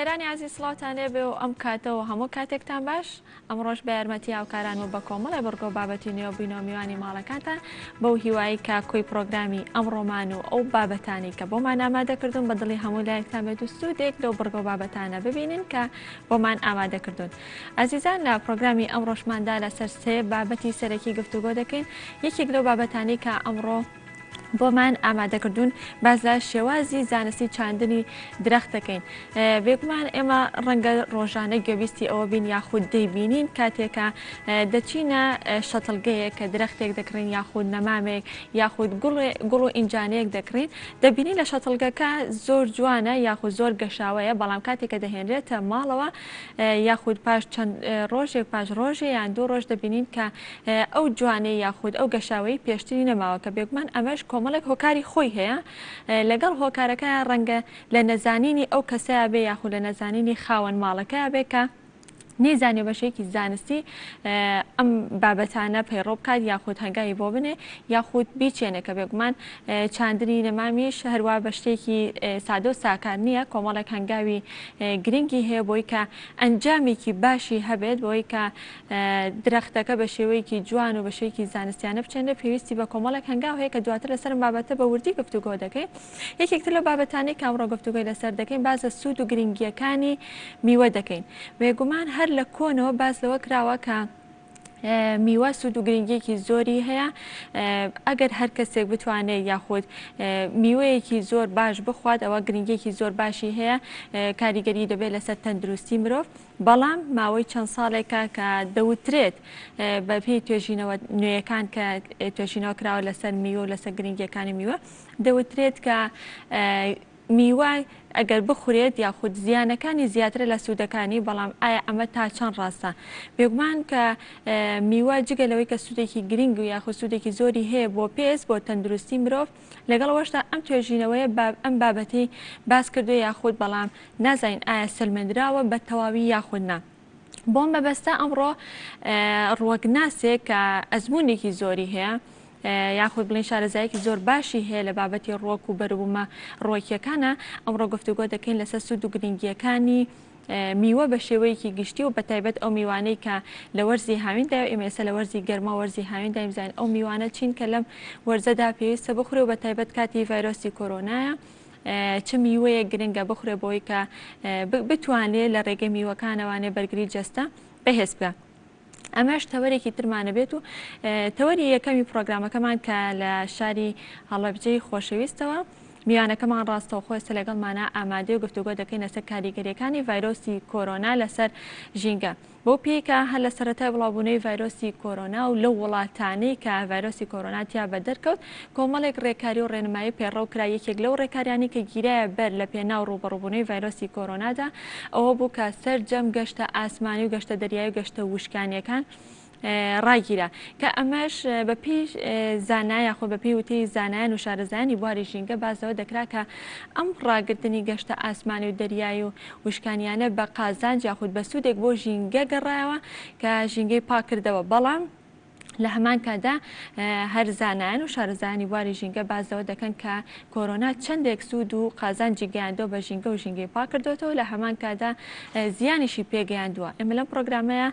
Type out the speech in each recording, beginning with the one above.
گوێرانی عزیز سڵاوتانێ بێ و ئەم کاتەوە هەموو کاتێکتان باش ئەمڕۆژ بە یارمەتی هاوکاران و بە کۆمەڵی بڕگۆ بابەتی نوێ و بینۆمیوانی ماڵەکانتان بەو هیوایی کاکۆی پرۆگرامی ئەمڕۆمان و ئەو بابەتانی کە بۆمان ئامادەکردوون بە دڵی هەموو لایەکتان بێت و سوودێک لەو بڕگۆ بابەتانە ببینن کە بۆمان ئامادەکردوون. عزیزان لە پرۆگرامی ئەمڕۆژماندا لەسەر سێ بابەتی سەرەکی گفتوگۆ دەکەین. یەکێک لەو بابەتانی کە ئەمڕۆ بۆمان ئامادەکردوون باز لە شێوازی زانستی چاندنی درەخت دەکەین. بێگومان ئێمە ڕەنگە ڕۆژانە گوێویستی ئەوە بین یاخود دەیبینین کاتێکە دەچینە شەتڵگەیەک کە درەختێک دەکڕین یاخود نەمامێک یاخود گوڵ و ئینجانەیەک دەکڕین دەبینی لە شەتڵگەکە زۆر جوانە یاخود زۆر گەشاوەیە، بەڵام کاتێکە دەهێنرێتە ماڵەوە یاخود پاش چەند ڕۆژێک پاش ڕۆژێ یان دوو ڕۆژ دەبینین کە ئەو جوانەی یاخود ئەو گەشاوەی پێشتری نەماوە کە بێگومان ئەمەش کۆمەڵێک هۆکاری خۆی هەیە. لەگەڵ هۆکارەکە ڕەنگە لە نەزانینی ئەو کەسەیە بێ یاخود لە نەزانینی خاوەن ماڵەکەیە بێ کە نێزانێ بەشێکی زانستی ئەم بابەتانە پەیڕۆ بکات یاخود هەنگاوی بۆ بنێ یاخود بیچێنێ کە بێگومان چاندنی نەمامیش هەروە بە شتێکی سادە و ساکار نییە، کۆمەڵێک هەنگاوی گرنگی هەیە بۆی کە ئەنجامێکی باشی هەبێت بۆی کە درەختەکە بە شێوەیەکی جوان و بە شێوەیەکی زانستیانە بچێنێ پێویستی بە کۆمەڵێک هەنگاو هەیە کە دواتر لەسەر بابەتە بە وردی گفتوگۆ دەکەین. یەکێکتر لە بابەتانی کە ئەمڕۆ گفتوگۆی لەسەر دەکەین باز لە سوود و گرنگیەکانی میوە دەکەین. بێگومان هەر لە کۆنەوە باز لەوە کراوە کە میوە سوود و گرنگیەکی زۆری هەیە. ئەگەر هەر کەسێک بتوانێت یاخود میوەیەکی زۆر باش بخوات ئەوە گرنگیەکی زۆر باشی هەیە، کاریگەری دەبێت لەسەر تەندروستی مرۆڤ. بەڵام ماوەی چەند ساڵێکە کە دەوترێت بە پێی توێژینەوە نوێیەکان کە توێژینەوە کراوە لەسەر میوە و لەسەر گرنگیەکانی میوە دەوترێت کە میوە ئەگەر بخورێت یاخود زیانەکانی زیاتر لە سوودەکانی، بەڵام ئایا ئەمە تا چەند ڕاستە؟ بێگومان کە میوە جگەلەوەی کە سوودێکی گرنگ و یاخود سوودێکی زۆری هەیە بۆ پێست بۆ تەندروستی مرۆڤ، لەگەڵەوەشدا ئەم توێژینەوەیە ئەم بابەتی باس کردو یاخود بەڵام نازانین ئایا سلمێنراوە بە تەواوی یاخود نا. بۆم مەبەستە ئەمڕۆ ڕوەگناسێک کە ئەزموونێکی زۆری هەیە یاخود بڵین شارەزایەکی زۆر باشی هەیە لە بابەتی ڕۆک و بەروبوومە ڕۆکیەکانە. ئەمڕۆ گفتوگۆ دەکەین لەسەر سوود و گرنگیەکانی میوە بە شێوەیەکی گشتی و بەتایبەت ئەو میوانەی کە لە وەرزی هاویندا و ئێمە ئێستا لە وەرزی گەرما وەرزی هاویندا ئیمزانین ئەو میوانە چین کە لەم وەرزەدا پێویستە بخورێ و بەتایبەت کاتی ڤایرۆسی کۆرۆنایە چ میوەیە گرنگە بخورێ بۆی کە بتوانێت لە ڕێگەی میوەکانەوانێ بەرگری جەستە بەهێز بکە. ئەمەش تەوەرێکی ترمانە بێت و تەوەری یەکەمی پرۆگرامەکەمان کە لە شاری هەڵەبجەی خۆشەویستەوە میوانەکەمان ڕاستەوخۆ ئێستا لەگەڵمانە ئامادە و گفتوگۆ دەکەین لەسەر کاریگەریەکانی ڤایرۆسی کۆرۆنا لەسەر ژینگە. بۆ پێیکە هەر لە سەرەتای بڵاوبوونەوەی ڤایرۆسی کۆرۆنا و لەو وڵاتانەی کە ڤایرۆسی کۆرۆناتیا بە دەرکەوت کۆمەڵێک ڕێکاری و ڕێنمایی پێڕەو کرا. یەکێک لەو ڕێکاریانی کە گیرایە بەر لە پێناو ڕوبەڕووبوونەوەی ڤایرۆسی کۆرۆنادا ئەوە بوو کە سەرجەم گەشتە ئاسمانی و گەشتە دەریایی و گەشتە وشکانیەکان ڕاگیرە کە ئەمەش بە پێی زانای یاخۆ بە پێی وتەی زانایان و شارەزایانی بواری ژینگە بازەوە دەکرا کە ئەم ڕاگرتنی گەشتە ئاسمانی و دەریایی و وشکانیانە بە قازانج یاخود بە سوودێک بۆ ژینگە گەڕایەوە کە ژینگەی پاکردەوە. بەڵام لە هەمان کادا هەر زانایان و شارەزایانی بواری ژینگە بازەوە دەکەن کە کۆرۆنا چەندێک سوود و قازانجی گەیاندووە بە ژینگە و ژینگەی پاکردوێتەوە لە هەمان کادا زیانیشی پێگەیاندووە. ئێمە لەم پرۆگرامەیە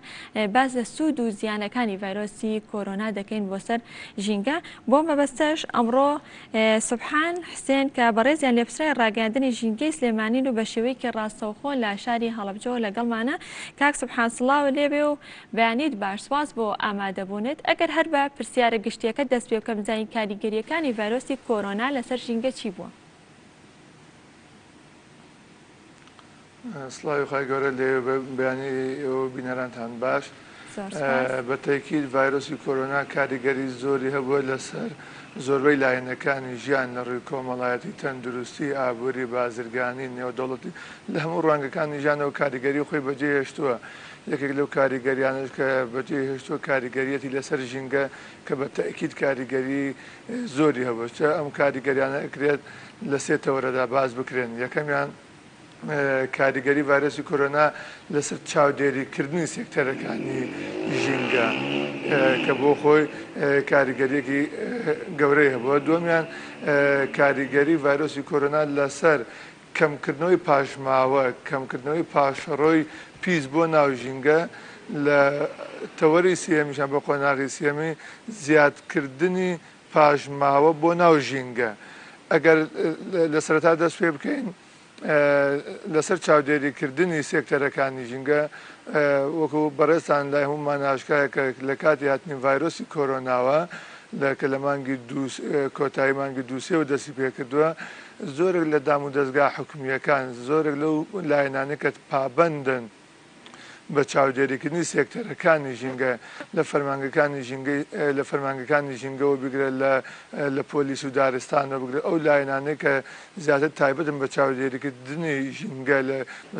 باز لە سوود و زیانەکانی ڤایرۆسی کۆرۆنا دەکەین بۆ سەر ژینگە. بۆ مەبەستەش ئەمڕۆ سوبحان حسێن کە بەڕێزیان لێپسرای ڕاگەاندنی ژینگەی سلێمانین و بە شێوەیەکی ڕاستەوخۆ لە شاری هەڵەبجەوە لەگەڵمانە. کاک سوبحان سڵاو لێبێ و بەیانیت باش، سواس بۆ ئامادەبوونت. ئەگەر هەر بە پرسیارە گشتیەکە دەست پێ بکەم بزانین کاریگەریەکانی ڤایرۆسی کۆرۆنا لەسەر ژینگە چی بووە؟ سڵاوی خی گەورە لێ بەیانی ئەوە بینەرانتان باش. بە تاکید ڤایرۆسی کۆرۆنا کاریگەری زۆری هەبووە لەسەر زۆربەی لایەنەکانی ژیان لە ڕووی کۆمەڵایەتی تەندروستی، ئابووری، بازرگانی، نێودەوڵەتی لە هەموو ڕوانگەکانی ژیانەوە کاریگەری خۆی بەجێ هێشتووە. یەکێک لەو کاریگەریانش کە بەجێ هێشتووە کاریگەریەتی لەسەر ژینگە کە بە تاکید کاریگەری زۆری هەبوو. ئەم کاریگەریانە ئەکرێت لە سێ تەوەرەدا باز بکرێن. یەکەمیان کاریگەری ڤایرۆسی کۆرۆنا لەسەر چاودێریکردنی سێکتەرەکانی ژینگە کە بۆ خۆی کاریگەریەکی گەورەی هەبووە. دووەمیان کاریگەری ڤایرۆسی کۆرۆنا لەسەر کەمکردنەوەی پاشماوە کەمکردنەوەی پاشەڕۆی پیس بۆ ناو ژینگە لە تەوەری سێمیشان بە قۆناغی سێمی زیادکردنی پاشماوە بۆ ناو ژینگە ئەگەر لە سەرەتا دەست پێ بکەین لەسەر چاودێریکردنی سێکتەرەکانی ژینگە وەکو بەڕێستان لای هەمومان ئاشکایە کە لە کاتی هاتنی ڤایرۆسی کۆرۆناوە کە لە مانگی کۆتایی مانگی دووسێ و دەستی پێکردووە زۆرێک لە دام و دەستگا حکومیەکان زۆرێک لەو لایەنانە کە پابەندن بە چاودێریکردنی سێکتەرەکانی ژینگە لە فەرمانگەکانی ژینگەەوە بگرێت لە پۆلیس و دارستانەوە بگرێت ئەو لایەنانەی کە زیاتر تایبەتن بە چاودێریکردنی ژینگە لە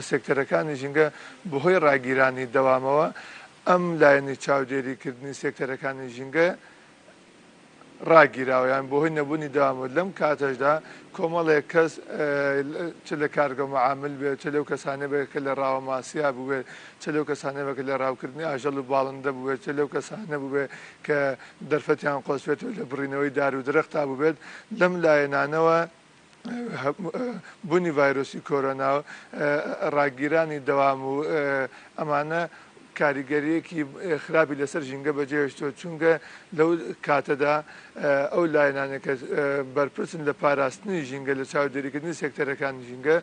سێکتەرەکانی ژینگە بەهۆی ڕاگیرانی دەوامەوە ئەم لایەنی چاودێریکردنی سێکتەرەکانی ژینگە ڕاگیراوەیان بۆ هۆی نەبوونی داوامەوە لەم کاتەشدا کۆمەڵێک کەس چ لە کارگە معامل بێت چ لەو کەسانە بێت کە لە ڕاوەماسیا بوێت چ لەو کەسانە بە کە لە ڕاوکردنی ئاژەڵ و باڵندە بوێت چ لەو کەسانە بوێت کە دەرفەتیان قۆسبێتەوە لە بڕینەوەی دار و درەختا بووبێت لەم لایەنانەوە بوونی ڤایرۆسی کۆرۆنا ڕاگیرانی دەوام و ئەمانە کاریگەریەکی خراپی لەسەر ژینگە بەجێهێشتۆ چونکە لەو کاتەدا ئەو لایەنانەکە بەرپرسن لە پاراستنی ژینگە لە چاودێریکردنی سێکتەرەکانی ژینگە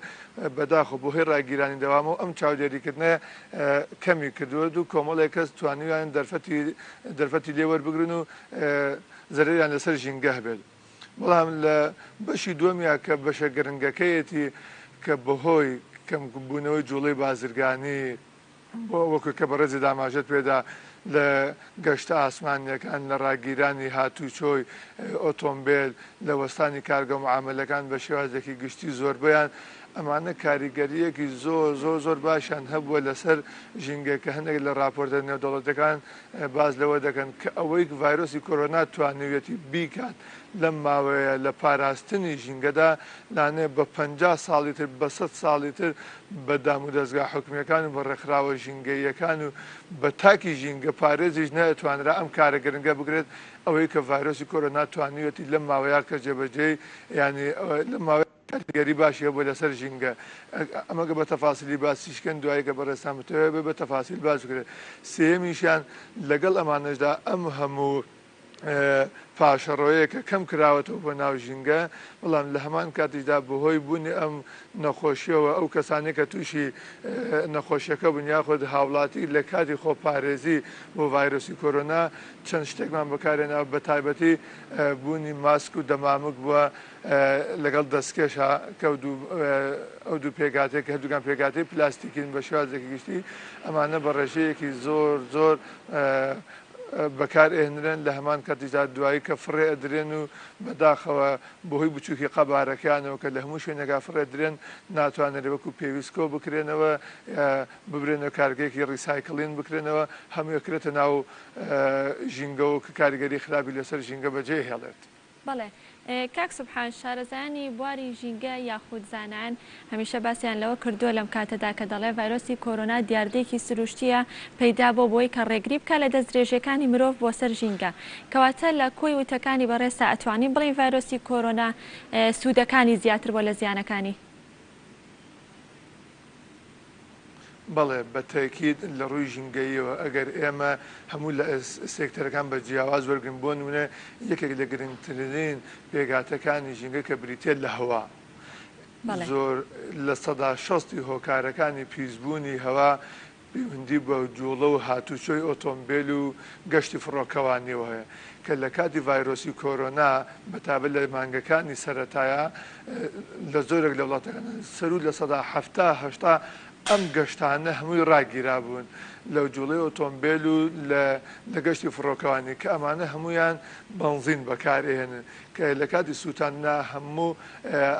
بەداخۆ بۆ هۆی ڕاگیرانی دەوامەوە ئەم چاودێریکردنە کەمی کردووە و کۆمەڵێک کەس توانیویان دەرفەتی لێ وەربگرن و زەرەریان لەسەر ژینگە هەبێت بەڵام لە بەشی دووەمیا کە بەشە گرنگەکەیەتی کە بەهۆی کەمبوونەوەی جوڵەی بازرگانی وەکو کە بەڕێزی داماژەت پێدا لە گەشتە ئاسمانیەکان لە ڕاگیرانی هاتوچۆی ئۆتۆمبیل لە وەستانی کارگە معاملەکان بە شێوازێکی گشتی زۆربیان ئەمانە کاریگەریەکی زۆر باشیان هەبووە لەسەر ژینگە کە هەندێک لە راپۆرتە نێودەوڵەتەکان باز لەوە دەکەن کە ئەوەی ڤایرۆسی کۆرۆنا توانوێتی بیکات لەم ماوەیە لە پاراستنی ژینگەدا لانێ بە 50 ساڵی تر بە 100 ساڵی تر بە دام و دەستگا حکومیەکان و بە ڕێکخراوە ژینگەیەکان و بە تاکی ژینگە پارێزیش نەتوانرا ئەم کارە گرنگە بگرێت ئەوەی کە ڤایرۆسی کۆرۆنا توانوێتی لەم ماوەیە کە جێبەجێی ینی لەم ماوەیە کاریگەری باشی هەبووە لەسەر ژینگە ئەمەگە بە تەفاسیلی باسیشکەن دوایی کە بەڕێستان بتەوێت بە تەفاسیل باش بکرێت سێمیشیان لەگەڵ ئەمانەشدا ئەم هەموو پاشەڕۆیە کە کەم کراوەتەوە بۆ ناو ژینگە بەڵام لە هەمان کاتیشدا بەهۆی بوونی ئەم نەخۆشیەوە ئەو کەسانێک کە تووشی نەخۆشیەکە بوون یاخود هاوڵاتی لە کاتی خۆپارێزی بۆ ڤایرۆسی کۆرۆنا چەند شتێکمان بەکارێناوە بە تایبەتی بوونی ماسک و دەمامک بووە لەگەڵ دەستکێشە کە ئەو دوو پێگاتێک کە هەردووکان پێگاتی پلاستیکین بە شێوازێکی گشتی ئەمانە بە ڕێژەیەکی زۆر بەکار ئێنرێن لە هەمان کاتیدا دوایی کە فڕێ ئەدرێن و بەداخەوە بەهۆی بچووکی قەبارەکانەوە کە لە هەموو شوێنێکا فڕێ درێن ناتوانێت وەکو پێویستکۆ بکرێنەوە ببرێنەوە کارگەیەکی ڕیسایکڵین بکرێنەوە هەمووەکرێتە ناو ژینگە و کە کاریگەری خراپی لەسەر ژینگە بەجێ هێڵێت. بەڵێ کاک سوبحان شارەزانی بواری ژینگە یاخود زانان هەمیشە باسییان لەوە کردووە لەم کاتەدا کە دەڵێ ڤایرۆسی کۆرۆنا دیاردەیەکی سروشتیە پەیدا بۆی کە ڕێگری بکە لە دەست درێژەکانی مرۆڤ بۆ سەر ژینگە کەواتە لە کۆی وتەکانی بەڕێستا ئەتوانین بڵین ڤایرۆسی کۆرۆنا سوودەکانی زیاتر بۆ لە زیانەکانی بەڵێ بە تاکید لە ڕووی ژینگەیەوە ئەگەر ئێمە هەموو لە سێکتەرەکان بە جیاواز وەرگن بۆ نمونە یەکێک لە گرنگترین پێگاتەکانی ژینگە کە بریتێت لە هەوا زۆر لە 60 هۆکارەکانی پیسبوونی هەوا پەیوەندی بە جوڵە و هاتوچۆی ئۆتۆمبیل و گەشتی فڕۆکەوانیەوە هەیە کە لە کاتی ڤایرۆسی کۆرۆنا بەتابەت لە مانگەکانی سەرەتایە لە زۆرێک لە وڵاتەکان سەرود لە 70-80 ئەم گەشتانە هەمووی ڕاگیرا بوون لەو جوڵەی ئۆتۆمبیل و لە گەشتی فڕۆکەوانی کە ئەمانە هەمویان بەنزین بەکارهێنن کە لە کاتی سووتاننا هەموو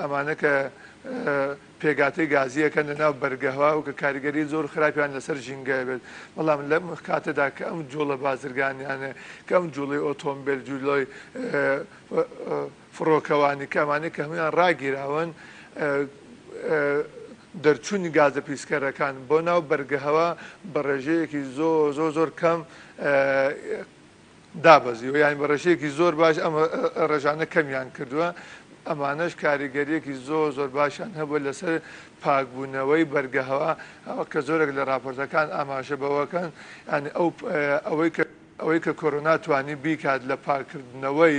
ئەمانە کە پێگاتەی گازیەکە لەناو بەرگەهوا و کە کاریگەری زۆر خراپیان لەسەر ژینگە بێت بەڵام لەم کاتەدا کە ئەم جوڵە بازرگانیانە کە ئەم جوڵەی ئۆتۆمبیل جوڵۆی فڕۆکەوانی کە ئەمانەی کە هەمویان ڕاگیراون دەرچوونی گازە پیسکەرەکان بۆ ناو بەرگەهەوە بە ڕێژەیەکی زۆر کەم دابەزی و یان بە ڕێژەیەکی زۆر باش ئەمە ڕێژانە کەمیان کردووە ئەمانەش کاریگەریەکی زۆر باشیان هەبووە لەسەر پاکبوونەوەی بەرگەهەوا کە زۆرێک لە راپۆرتەکان ئاماژە بەوەکەن ینی ئەوەی کە کۆرۆنا توانی بیکات لە پاکردنەوەی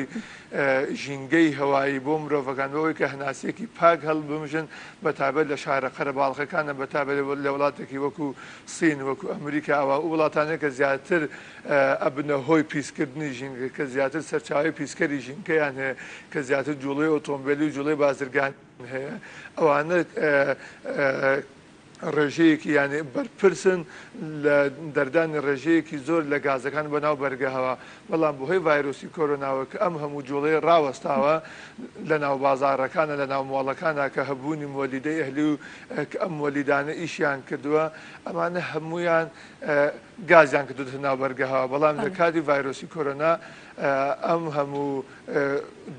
ژینگەی هەوایی بۆ مرۆڤەکان بەوەی کە هەناسیەکی پاک هەڵبمژن بەتابەت لە شارە قەرەباڵغەکانە بەتابەت لە وڵاتێکی وەکو سین وەکو ئەمریکا ئەوە وڵاتانێک کە زیاتر ئەبنە هۆی پیسکردنی ژینگە کە زیاتر سەرچاوی پیسکەری ژینگەیان هەیە کە زیاتر جوڵەی ئۆتۆمبیلی و جوڵەی بازرگان هەیە ئەوانە ڕێژەیەکی یانی بەرپرسن لە دەردانی ڕێژەیەکی زۆر لە گازەکان بەناو بەرگەهەوە بەڵام بۆ هۆی ڤایرۆسی کۆرۆناوە کە ئەم هەموو جوڵەیە ڕاوەستاوە لە ناو بازاڕەکانە لە ناو مۆڵەکانە کە هەبوونی مۆلیدەی ئەهلی و ئەم مۆلیدانە ئیشیان کردووە ئەمانە هەمویان گازیان کردوتە ناو بەرگەهەوە بەڵام لە کاتی ڤایرۆسی کۆرۆنا ئەم هەموو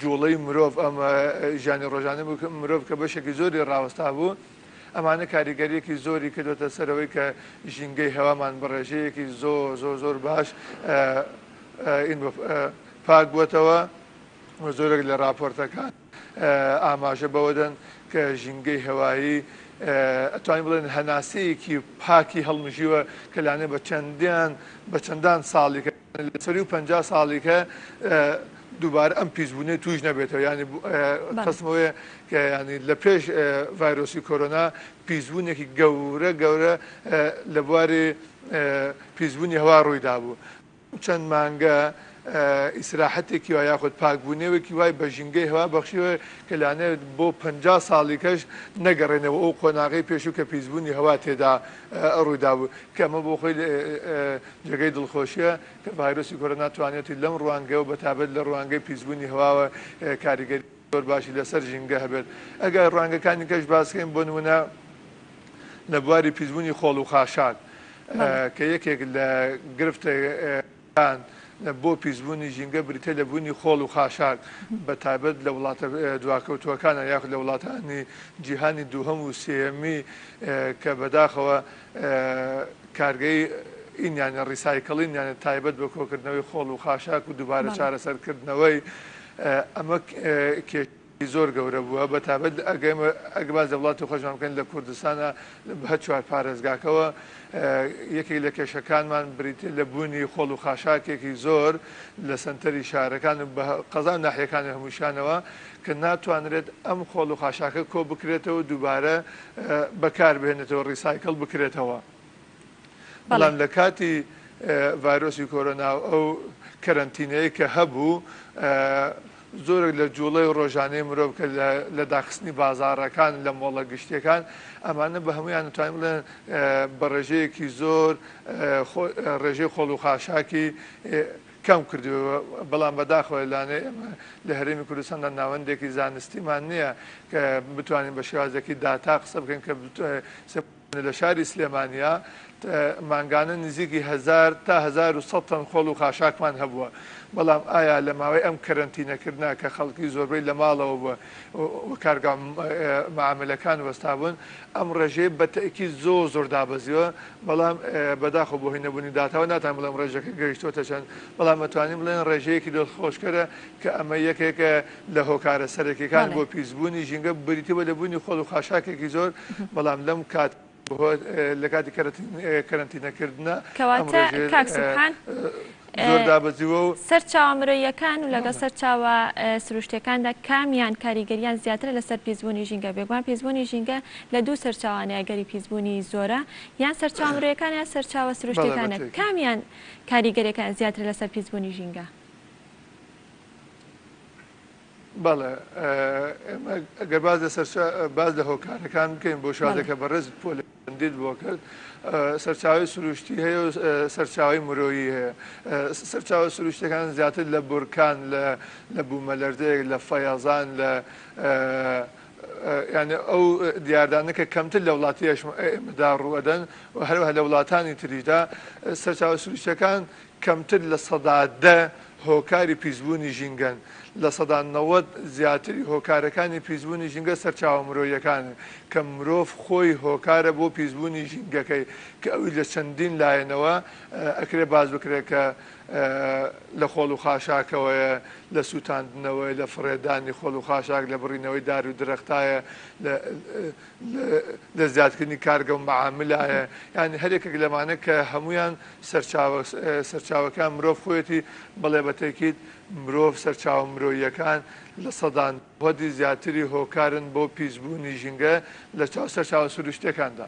جوڵەی مرۆڤ ئەم ژیانی ڕۆژانە مرۆڤ کە بەشێکی زۆری ڕاوەستا بوو ئەمانە کاریگەریەکی زۆری کردوتە سەرەوەی کە ژینگەی هەوامان بەڕێژەیەکی زۆر باش پاک بووەتەوە زۆرێک لە راپۆرتەکان ئاماژە بەوەدەن کە ژینگەی هەوایی ئەتوانین بڵێن هەناسەیەکی پاکی هەڵمژیوە کە لانێ بە چەندان ساڵی لەسەری و 50 ساڵیکە دووبارە ئەم پیسبوونێ توش نەبێتەوە ینی قسمەوەی کە ینی لە پێش ڤایرۆسی کۆرۆنا پیسبوونێکی گەورە لە بواری پیسبوونی هەوا ڕوویدا بوو چەند مانگە ئیسراحەتێکی وای یاخود پاکبوونێوێکی وای بە ژینگەی هەوا بەخشیوە کە لانێت بۆ 50 ساڵی کەش نەگەڕێنەوە ئەو قۆناغی پێشوو کە پیسبوونی هەوا تێدا ڕوویدا بوو کە ئەمە بۆ خۆی جێگەی دڵخۆشیە کە ڤایرۆسی کۆرۆنا توانێتی لەم ڕوانگەیەوە بەتابەت لە ڕوانگەی پیسبوونی هەواوە کاریگەری زۆر باشی لەسەر ژینگە هەبێت ئەگەر ڕوانگەکانی کەش باسکەین بۆ نمونە لە بواری پیسبوونی خۆڵ و خاشاک کە یەکێک لە گرفتەکان بۆ پیسبوونی ژینگە بریتە لە بوونی خۆڵ و خاشاک بە تایبەت لە وڵاتە دواکەوتوەکانە یاخود لە وڵاتانی جیهانی دووهەم و سێهەمی کە بەداخەوە کارگەی ئینیانە ڕیسایکڵین یانە تایبەت بە کۆکردنەوەی خۆڵ و خاشاک و دووبارە چارەسەرکردنەوەی ئەمە کێشی زۆر گەورە بووە بە تایبەت ئەگە باز لە وڵاتی خۆشمان بکەین لە کوردستانە بە چوار پارێزگاکەوە یەکێک لە کێشەکانمان بریتە لە بوونی خۆڵ و خاشاکێکی زۆر لە سنتەری شارەکان بە قەزا ناحیەکانی هەمووشانەوە کە ناتوانرێت ئەم خۆڵ و خاشاکە کۆ بکرێتەوە دووبارە بەکار بهێنێتەوە ڕیسایکڵ بکرێتەوە بەڵام لە کاتی ڤایرۆسی کۆرۆنا ئەو کەرەنتینەیە کە هەبوو زۆرێک لە جوڵەی ڕۆژانەی مرۆڤ کە لە داخستنی بازاڕەکان لە مۆڵە گشتیەکان ئەمانە بە هەمویان توانین بڵێن بە ڕێژەیەکی زۆر ڕێژەی خۆڵ و خاشاکی کەم کردووە بەڵام بەداخەوە لانێ ئێمە لە هەرێمی کوردستاندا ناوەندێکی زانستیمان نییە کە بتوانین بە شێوازێکی داتا قسە بکەین کە لە شاری سلێمانیا مانگانە نزیکی 1000 تا 1100 تەن خۆڵ و خاشاکمان هەبووە بەڵام ئایا لە ماوەی ئەم کەرەنتینەکردنا کە خەڵکی زۆربەی لە ماڵەوە بووە کارگا معاملەکان وەستابوون ئەم ڕێژەیە بە تەئکید زۆر دابەزیوە بەڵام بەداخەوە بۆ هینەبوونی داتاوە ناتان بڵێم ڕێژەکە گەیشتوتە چەند بەڵام ئەتوانین بڵێن ڕێژەیەکی دڵخۆشکەرە کە ئەمە یەکێکە لە هۆکارە سەرەکیەکان بۆ پیسبوونی ژینگە بریتیوە لە بوونی خۆڵ و خاشاکێکی زۆر بەڵام لەم کات لە کاتی کەرەنتینەکردنە کەواتە کاک سوبحان زۆر دابەزیوە و سەرچاوە مرۆییەکان و لەگە سەرچاوە سروشتەکاندا کامیان کاریگەریان زیاترە لەسەر پیسبوونی ژینگە بێگومان پیسبوونی ژینگە لە دوو سەرچاوانەیە گەری پیسبوونی زۆرە یان سەرچاوە مرۆییەکان یان سەرچاوە سروشتەکانە کامیان کاریگەریەکان زیاتر لەسەر پیسبوونی ژینگە بەڵێ ئەگەر باز لە هۆکارەکان بکەین بۆ شادەکە بەڕێز پۆلندیت بۆ کرد سەرچاوی سروشتی هەیە و سەرچاوی مرۆیی هەیە سەرچاوە سروشتەکان زیاتر لە بورکان لە بوومەلەرزەیەک لە فەیازان لە یعنی ئەو دیاردانەکە کەمتر لە وڵاتی ئێمەدا ڕوەدەن و هەروەها لە وڵاتانی تریدا سەرچاوە سروشتەکان کەمتر لە 110 هۆکاری پیسبوونی ژینگەن لە سەدان 90 زیاتری هۆکارەکانی پیسبوونی ژینگە سەرچاوە مرۆیەکانە کە مرۆڤ خۆی هۆکارە بۆ پیسبوونی ژینگەکەی کە ئەوی لە چەندین لایەنەوە ئەکرێ باز بکرێت کە لە خۆڵ و خاشاکەوەیە لە سووتاندنەوەی لە فڕێدانی خۆڵ و خاشاک لە بڕینەوەی دار و درەختایە لە زیادکردنی کارگە و مەعاملایە یعنی هەرێکێک لەمانە کە هەمویان سەرچاوەکان مرۆڤ خۆیەتی بەڵێ بەتەکیید مرۆڤ سەرچاوە مرۆییەکان لە سەدان وەدی زیاتری هۆکارن بۆ پیسبوونی ژینگە لە سەرچاوە سروشتەکاندا.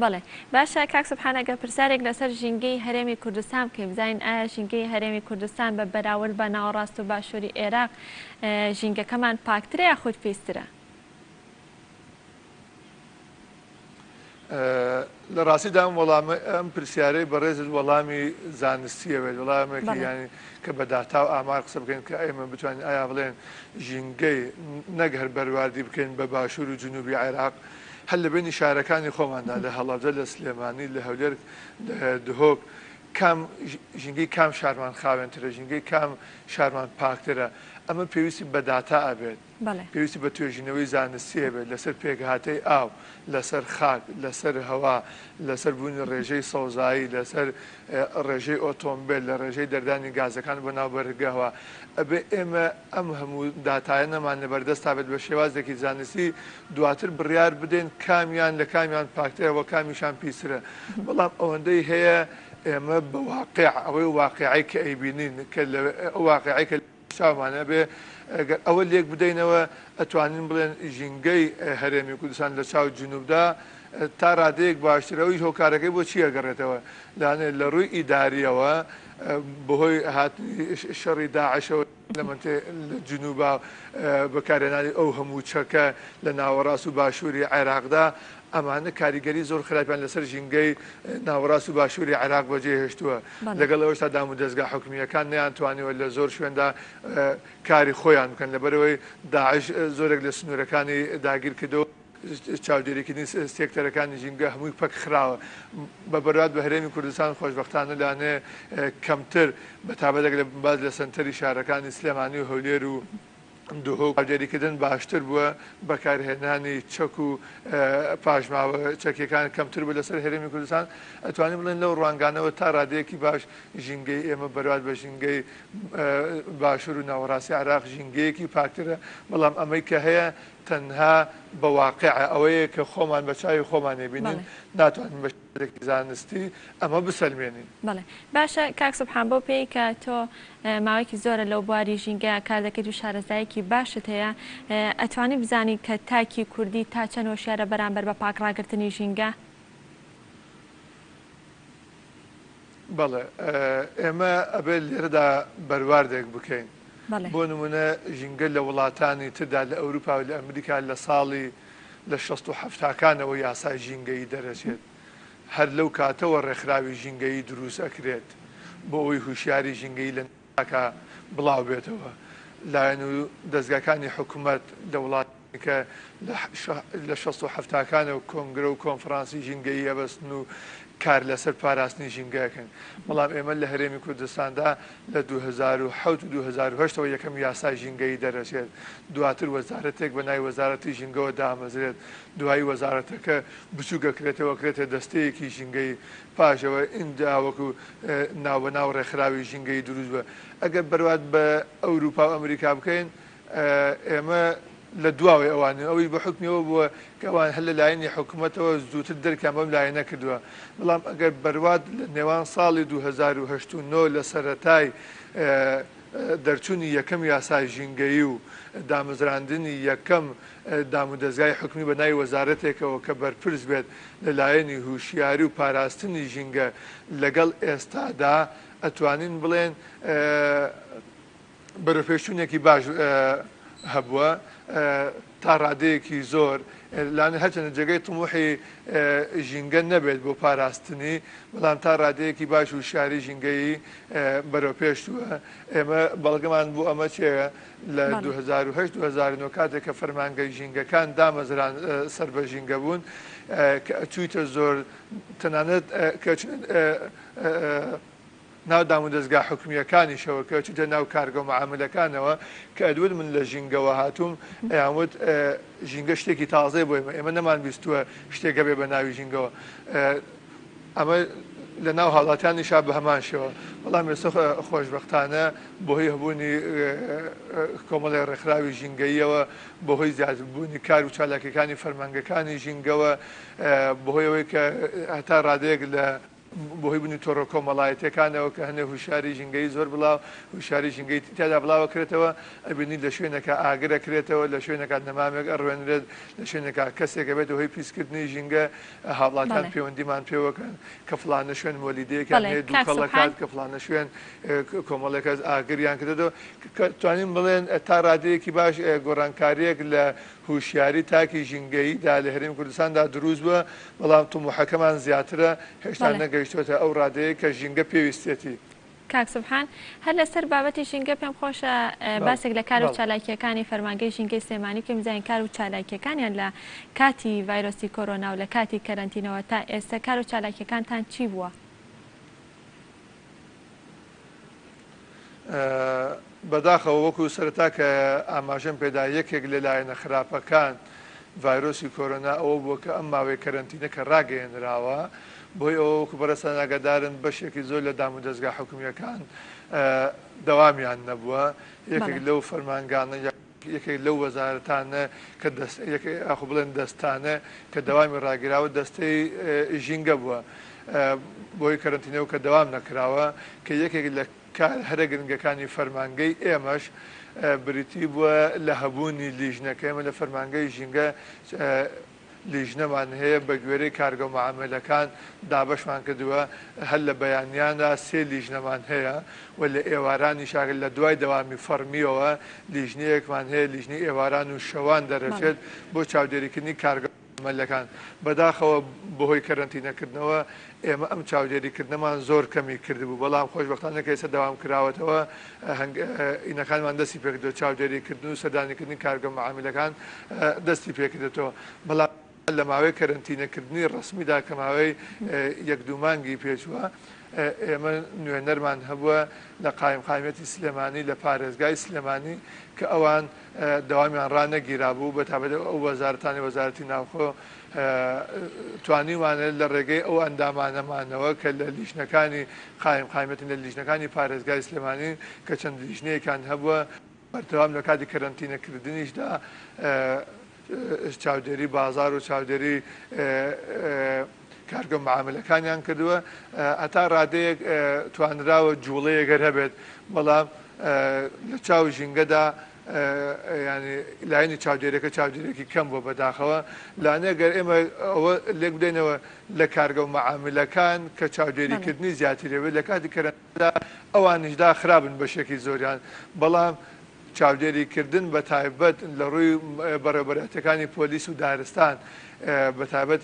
بەڵێ باشە کاک سوبحانەگە پرسیارێک لەسەر ژینگەی هەرێمی کوردستان بکەین بزانین ئایا ژینگەی هەرێمی کوردستان بە بەراورد بە ناوەڕاست و باشووری عێراق ژینگەکەمان پاکترە یا خۆت پێویسترە؟ لە ڕاستیدا ئەم پرسیارەی بەڕێزت وەڵامی زانستیەوێت وەڵامێکی ینی کە بە داتا و ئامار قسە بکەین کە ئێمە بتوانین ئایا بڵێن ژینگەی نەک هەر بەرواردی بکەین بە باشوور و جنوبی عێراق هەر لە بینی شارەکانی خۆماندا لە هەڵەبجە لە سلێمانی لە هەولێر دهۆک ژینگەی کام شارمان خاوێنترە ژینگەی کام شارمان پاکترە ئەمە پێویستی بە داتا ئەبێت پێویستی بە توێژینەوەی زانستی بێت لەسەر پێکهاتەی ئاو لەسەر خاک لەسەر هەوا لەسەر بوونی ڕێژەی سەوزایی لەسەر ڕێژەی ئۆتۆمبیل لە ڕێژەی دەردانی گازەکان بە ناو بەرگەوە ئەبێ ئێمە ئەم هەموو داتایە نەمان لەبەردەستا بێت بە شێوازێکی زانستی دواتر بڕیار بدەین کامیان لە کامیان پاکترەوە کامیشان پیسرە بەڵام ئەوەندەی هەیە ئێمە بە واقع ئەوەی واقعی کە ئەیبینین کە واقعی کە چاومانە بێ ئەوە لێک بدەینەوە ئەتوانین بڵێن ژینگەی هەرێمی کوردستان لە چاو جنوبدا تا ڕادەیەک باشترەوەی هۆکارەکەی بۆ چی ئەگەڕێتەوە لانێ لە ڕووی ئیداریەوە بەهۆی شەڕی داعشەوە لە جنوبا بەکارهێنانی ئەو هەموو چەکە لە ناوەڕاست و باشووری عێراقدا ئەمانە کاریگەری زۆر خراپیان لەسەر ژینگەی ناوەڕاست و باشووری عێراق بەجێ هێشتووە لەگەڵ ئەوەشتا دام و دەستگا حکومیەکان نەیانتوانیوە لە زۆر شوێندا کاری خۆیان بکەن لەبەرەوەی داعش زۆرێک لە سنوورەکانی داگیر کردەوە چاودێریکردنی سێکتەرەکانی ژینگە هەمووی پەک خراوە بە بەرات بە هەرێمی کوردستان خۆشبەختانە لانێ کەمتر بەتابەتێک لە باز لە سنتەری شارەکانی سلێمانی و هەولێر و دوهۆک چاودێریکردن باشتر بووە بەکارهێنانی چەک و پاشماوە چەکیەکان کەمتر بوو لەسەر هەرێمی کوردستان ئەتوانین بڵێن لەو ڕوانگانەوە تا ڕادەیەکی باش ژینگەی ئێمە بەروات بە ژینگەی باشوور و ناوەڕاستی عێراق ژینگەیەکی پاکترە بەڵام ئەمەی کە هەیە تەنها بە واقع ئەوەیە کە خۆمان بە چاوی خۆمان نێبینین ناتوانین بە شێوەیەکی زانستی ئەمە بسەلمێنین. بەڵێ باشە کاک سوبحان بۆ پێی کە تۆ ماوەیەکی زۆرە لەو بواری ژینگە کار دەکەیت و شارەزایەکی باشت هەیە ئەتوانی بزانی کە تاکی کوردی تا چەند هۆشیارە بەرامبەر بە پاکڕاگرتنی ژینگە؟ بەڵێ ئێمە ئەبێت لێرەدا بەرواردێک بکەین بۆ نمونە ژینگە لە وڵاتانی تردا لە ئەوروپا و لە ئەمریکا لە ساڵی لە 1970کانەوە یاسای ژینگەی دەرەچێت هەر لەو کاتەوە ڕێکخراوی ژینگەی دروست ئەکرێت بۆ ئەوی هوشیاری ژینگەی لە ناکە بڵاو بێتەوە لایەن و دەستگاکانی حکوومەت لە وڵاتی کە لە 1970کانەوە کۆنگرە و کۆنفرانسی ژینگەی ئەبەستن و کار لەسەر پاراستنی ژینگەکەن بەڵام ئێمە لە هەرێمی کوردستاندا لە 2007 و 2008ەوە یەکەم یاسای ژینگەی دەرەچێت دواتر وەزارەتێک بە ناوی وەزارەتی ژینگەوە دامەزرێت دوایی وەزارەتەکە بچووکەکرێتەوە کرێتە دەستەیەکی ژینگەی پاشەوە ئینجا وەکو ناوبەناو ڕێکخراوی ژینگەی دروست بە ئەگەر بەروات بە ئەوروپا و ئەمریکا بکەین ئێمە لە دواوی ئەوانە ئەوەی بە حکمیەوە بووە کەوان هەر لە لایەنی حکوومەتەوە زووتر دەرکیان بەم لایەنە کردووە بەڵام ئەگەر بەروات لە نێوان ساڵی 2009 لە سەرەتای دەرچوونی یەکەم یاسای ژینگەیی و دامەزراندنی یەکەم دام و دەستگای حکومی بە ناوی وەزارەتێکەوە کە بەرپرس بێت لەلایەنی هوشیاری و پاراستنی ژینگە لەگەڵ ئێستادا ئەتوانین بڵێن بەرەپێشچوونێکی باش هەبووە تا ڕادەیەکی زۆر لاانە هەرچەنە جێگەی تموحی ژینگە نەبێت بۆ پاراستنی بەڵام تا ڕادەیەکی باش و شاری ژینگەیی بەرەوپێشتووە ئێمە بەڵگەمان بوو ئەمە چێە لە 2008 کاتێک کە فەرمانگەی ژینگەکان دامەزران سەر بە ژینگە بوون کە چوویتە زۆر تەنانەت ناو دام و دەستگا حکومیەکانیشەوە کە چیتە ناو کارگە و معاملەکانەوە کە ئەدوت من لە ژینگەوە هاتووم یانوت ژینگە شتێکی تازەی بۆ ئێمە نەمان بیستووە شتێکە بێ بە ناوی ژینگەوە ئەمە لە ناو هاوڵاتیانیشا بە هەمان شێوە بەڵام ئێستا خۆشبەختانە بۆهۆی هەبوونی کۆمەڵی ڕێکخراوی ژینگەییەوە بەهۆی زیادبوونی کار و چالاکیەکانی فەرمانگەکانی ژینگەوە بەهۆی ئەوەی کە هەتا ڕادەیەک لە بۆهۆی بوونی تۆڕە کۆمەڵایەتەکانەوە کە هەنێ هوشاری ژینگەی زۆر بڵاو هوشاری ژینگەی تیادا بڵاوە کرێتەوە ئەبینی لە شوێنەکە ئاگرە کرێتەوە لە شوێنەکە نەمامێک ئەڕوێنرێت لە شوێنەکە کەسێکە بێت هۆی پیسکردنی ژینگە هاوڵاتان پەیوەندیمان پێوەکەن کە فلانە شوێن وەلیدەیەکە هەیە دووکەڵەکات کە فلانە شوێن کۆمەڵەکە ئاگریان کردەوە توانین بڵێن تا ڕادەیەکی باش گۆڕانکاریەک لە هوشیاری تاکی ژینگەییدا لە هەرێمی کوردستاندا دروست بووە بەڵام توموحەکەمان زیاترە هێشتا نەگەیشتوتە ئەو ڕادەیە کە ژینگە پێویستێتی. کاک سوبحان هەر لەسەر بابەتی ژینگە پێم خۆشە باسێک لە کار و چالاکیەکانی فەرمانگەی ژینگەی سلێمانی کە میزانین کار و چالاکیەکانیان لە کاتی ڤایرۆسی کۆرۆنا و لە کاتی کەرەنتینەوە تا ئێستا کار و چالاکیەکانتان چی بووە؟ بەداخەوە وەکو سەرەتا کە ئاماژەم پێدا یەکێک لەلایەنە خراپەکان ڤایرۆسی کۆرۆنا ئەوە بووە کە ئەم ماوەی کەرەنتینە کە ڕاگەیەنراوە بۆی ئەوە وەکو بەڕێستان ئاگادارن بەشێکی زۆر لە دام و دەستگا حکومیەکان دەوامیان نەبووە یەکێک لەو فەرمانگانە یەکێک لەو وەزارەتانە کە ئاخو بڵێن دەستانە کە دەوامی ڕاگیراوە دەستەی ژینگە بووە بۆی کەرەنتینەوە کە دەوام نەکراوە کە یەکێک لە هەرە گرنگەکانی فەرمانگەی ئێمەش بریتی بووە لە هەبوونی لیژنەکە ئێمە لە فەرمانگەی ژینگە لیژنەمان هەیە بە گوێرەی کارگە و معاملەکان دابەشمان کردووە هەر لە بەیانیاندا سێ لیژنەمان هەیە و لە ئێوارانی شاگل لە دوای دەوامی فەرمیەوە لیژنەیەکمان هەیە لیژنی ئێواران و شەوان دەرەچێت بۆ چاودێریکردنی کارگە مەلەکان بەداخەوە بەهۆی کەرەنتینەکردنەوە ئێمە ئەم چاودێریکردنەمان زۆر کەمی کردبوو بەڵام خۆشبەختانە کە ئێستا داوام کراوەتەوە ئینەکانمان دەستی پێکردەوە چاودێریکردن و سەردانیکردنی کارگە معاملەکان دەستی پێکردێتەوە بەڵام لە ماوەی کەرەنتینەکردنی ڕسمیدا کە ماوەی یەک دوو مانگی پێچووە ئێمە نوێنەرمان هەبووە لە قایمقامەتی سلێمانی لە پارێزگای سلێمانی کە ئەوان دەوامیان ڕانەگیرابوو بە تابەت ئەو وەزارەتانی وەزارەتی ناوخۆ توانیوانە لە ڕێگەی ئەو ئەندامانەمانەوە کە لە لیژنەکانی قایمقامەتی لە لیژنەکانی پارێزگای سلێمانی کە چەند لیژنەیەکان هەبووە بەردەوام لە کاتی کەرەنتینەکردنیشدا چاودێری بازار و چاودێری کارگە معاملەکانیان کردووە ئەتا ڕادەیەک توانراوە جوڵەیەگەر هەبێت بەڵام لە چاو ژینگەدا ینی لاینی چاودێرەکە چاودێرێکی کەم بۆ بەداخەوە لاانەگەر ئێمە ئەوە لێک بدەینەوە لە کارگە و معاملەکان کە چاودێریکردنی زیاترەوێت لە کاتی کەرەنتینەدا ئەوانیشدا خراپن بەشێکی زۆریان بەڵام چاودێریکردن بە تایبەت لە ڕووی بەڕێوەبەرەتەکانی پۆلیس و دارستان بە تایبەت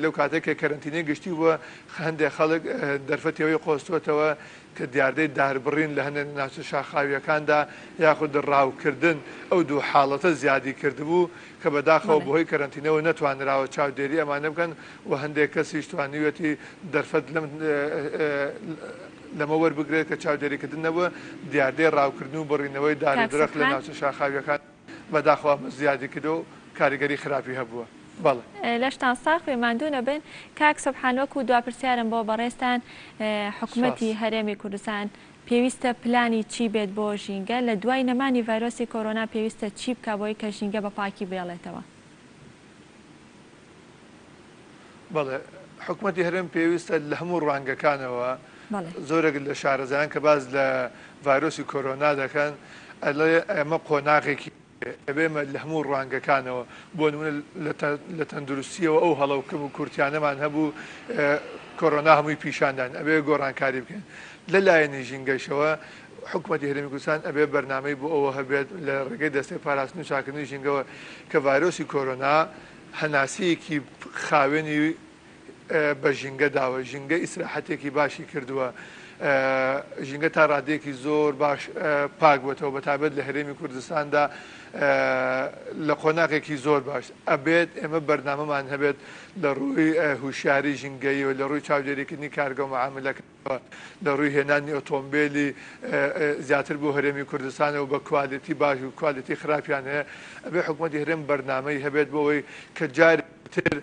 لەو کاتێک کە کەرەنتینەی گشتی بووە هەندێک خەڵک دەرفەتەوەی قۆستوتەوە کە دیاردەی داربڕین لە هەندێک ناوچە شاخاویەکاندا یاخود ڕاوکردن ئەو دوو حاڵەتە زیادی کردبوو کە بەداخەوە بەهۆی کەرەنتینەوە نەتوانراوە چاودێری ئەمانە بکەن و هەندێک کەسیش توانیوێتی دەرفەت لەمە وەربگرێت کە چاودێریکردن نەبووە دیاردەی ڕاوکردن و بڕینەوەی دارەدرەخت لە ناوچە شاخاویەکان بەداخەوە زیادی کردو و کاریگەری خراپی هەبووە. لەشتان ساخی ماندوو نەبن کاک سوبحان و دواپرسیارم بۆ بەڕێستان حکوومەتی هەرێمی کوردستان پێویستە پلانی چی بێت بۆ ژینگە لە دوای نەمانی ڤایرۆسی کۆرۆنا پێویستە چی بکە بۆی کە ژینگە بە پاکی بێڵێتەوە؟ بەڵێ حکوومەتی هەرێم پێویستە لە هەموو ڕوانگەکانەوە زۆرێک لە شارەزایان کە باز لە ڤایرۆسی کۆرۆنا دەکەن ئەمە قۆناغێکی ئەبێمە لە هەموو ڕوانگەکانەوە بۆ نمونە لە تەندروستیەوە ئەو هەڵەوکەم و کورتیانەمان هەبوو کۆرۆنا هەمووی پیشاندان ئەبێ گۆڕانکاری بکەن لە لایەنی ژینگەشەوە حکوومەتی هەرێمی کوردستان ئەبێ بەرنامەی بۆ ئەوە هەبێت لە ڕێگەی دەستەی پاراستن و چاکردنی ژینگەوە کە ڤایرۆسی کۆرۆنا هەناسەیەکی خاوێنی بە ژینگە داوە ژینگە ئیسراحەتێکی باشی کردووە ژینگە تا ڕادێکی زۆر باش پاک بێتەوە بەتابەت لە هەرێمی کوردستاندا لە قۆناغێکی زۆر باش ئەبێت ئێمە بەرنامەمان هەبێت لە ڕووی هوشیاری ژینگەیەوە لە ڕووی چاودێریکردنی کارگە و معاملەکەەوە لە ڕووی هێنانی ئۆتۆمبیلی زیاتر بۆ هەرێمی کوردستانەوە بە کوالیتی باش و کوالیتی خراپیان هەیە ئەبێ حکوومەتی هەرێم بەرنامەی هەبێت بۆەوەی کە جارتر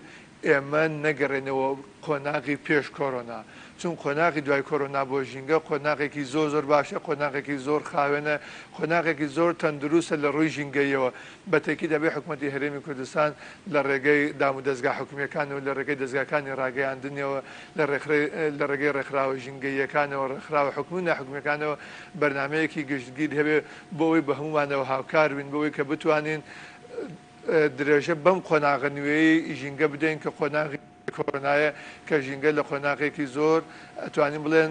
ئێمە نەگەڕێنەوە قۆناغی پێش کۆرۆنا چون قۆناغی دوای کۆرۆنا بۆ ژینگە قۆناغێکی زۆر باشە قۆناغێکی زۆر خاوێنە قۆناغێکی زۆر تەندروستە لە ڕووی ژینگەیەوە بەتێکی دەبێ حکوومەتی هەرێمی کوردستان لە ڕێگەی دام و دەستگا حکوومیەکانەوە لە ڕێگەی دەستگاکانی ڕاگەیاندنەوە لە ڕێگەی ڕێکخراوە ژینگەیەکانەوە ڕێکخراوە حکوومی ناحکوومیەکانەوە بەرنمەیەکی گشتگیر هەبێ بۆەوەی بە هەمومانەوە هاوکار بین بۆەوەی کە بتوانین درێژە بەم قۆناغە نوێی ژینگە بدەین کە قۆناغی کۆرۆنایە کە ژینگە لە قۆناغێکی زۆر ئەتوانین بڵێن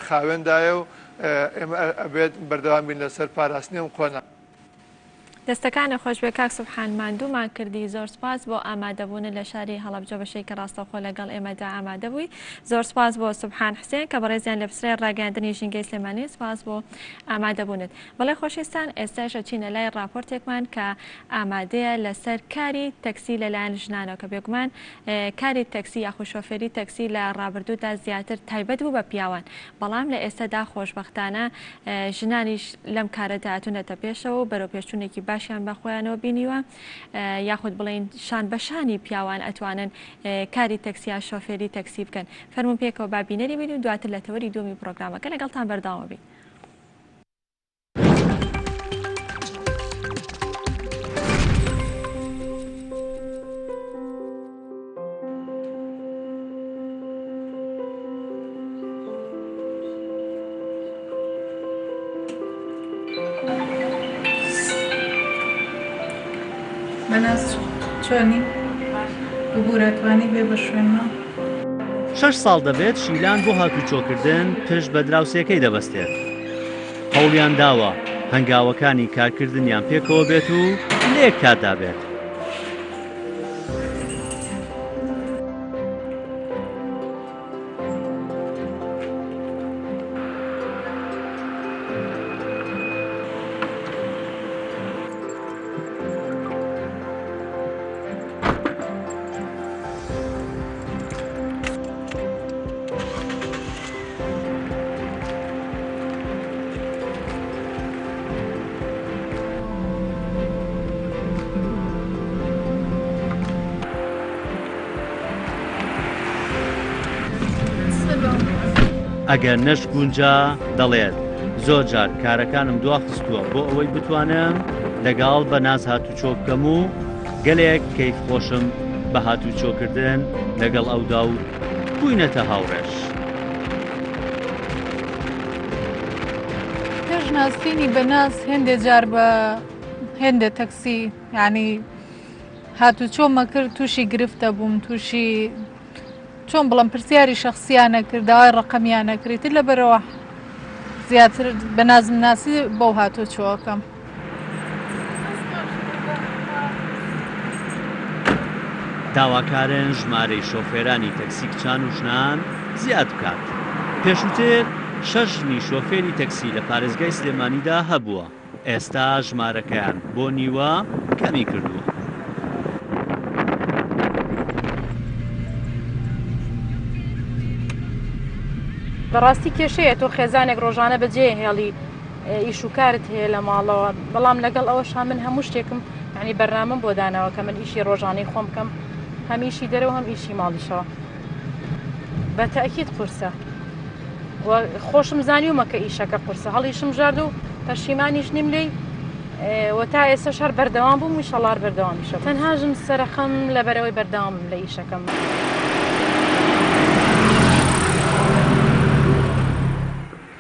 خاوێندایە و ئێمە ئەبێت بەردەوام بین لەسەر پاراستنی ئەم قۆناغ. دەستەکانی خۆشبێ کاک سوبحان ماندوومان کردی زۆر سپاس بۆ ئامادەبوون لە شاری هەڵەبجە بەشەی کە ڕاستەوخۆ لەگەڵ ئێمەدا ئامادە بووی زۆر سپاس بۆ سوبحان حسێن کە بەڕێزیان لە پسرێ ڕاگەاندنی ژینگەی سلێمانی سپاس بۆ ئامادەبوونت. بەڵێ خۆشویستان ئێستاشە چینە لای راپۆرتێکمان کە ئامادەیە لەسەر کاری تەکسی لەلایەن ژنانەوە کە بێگومان کاری تەکسی یاخود شۆفێری تەکسی لە ڕابردوودا زیاتر تایبەت بوو بە پیاوان بەڵام لە ئێستادا خۆشبەختانە ژنانیش لەم کارەدا هاتوونەتە پێشەوە بەرەو پێشچوونێکی باشیان بەخۆیانەوە بینیوە یاخود بڵین شان بەشانی پیاوان ئەتوانن کاری تەکسیا شۆفێری تەکسی بکەن فەرمون پێکەوە بابینەری بین و دواتر لە تەوەری دومی پرۆگرامەکە لەگەڵتان بەرداوە بین. بەناز چۆنی ببوورەتوانی بێ بە شوێنەوە 6 ساڵ دەبێت شیلان بۆ هاتوچۆکردن پشت بە دراوسێکەی دەبەستێت هەوڵیان داوە هەنگاوەکانی کارکردنیان پێکەوە بێت و لە یەک کاتدا بێت ئەگەر نەشگونجا دەڵێت زۆر جار کارەکانم دواخستووە بۆ ئەوەی بتوانم لەگەڵ بە ناز هاتوچۆ بکەم و گەلێک کەیف خۆشم بە هاتوچۆکردن لەگەڵ ئەودا و بووینەتە هاوڕێش. پێش ناسینی بە ناز هێندێ جار بە هێندێ تەکسی یعنی هاتوچۆمە کرد تووشی گرفتە بووم تووشی چۆن بڵم پرسیاری شخصیانە کرد داوای ڕقەمیانە کریتر لە بەرەوە زیاتر بە نازم ناسی بەو هاتوچۆکەم. داواکارن ژمارەی شۆفێرانی تەکسی کچان و ژنان زیاد بکات. پێشووتر 6 ژنی شۆفێری تەکسی لە پارێزگای سلێمانیدا هەبووە. ئێستا ژمارەکەیان بۆ نیوە کەمی کردووە. بەڕاستی کێشەیە تۆ خێزانێک ڕۆژانە بەجێ هێڵی ئیش و کارت هەیە لە ماڵەوە بەڵام لەگەڵ ئەوەش من هەموو شتێکم ینی بەرنامەم بۆ داناوە کە من ئیشی ڕۆژانەی خۆم بکەم هەم ئیشی دەرەوە هەم ئیشی ماڵیشەوە بە تەئکید قورسە خۆشم زانیومە کە ئیشەکە قورسە هەڵیشم ژارد و پەشیمانیش نیم لێی وە تا ئێستا شەر بەردەوام بووم ئینشەڵڵا بەردەوامیشە تەنهاژم سەرخەم لەبەرەوەی بەردەوامم لە ئیشەکەم.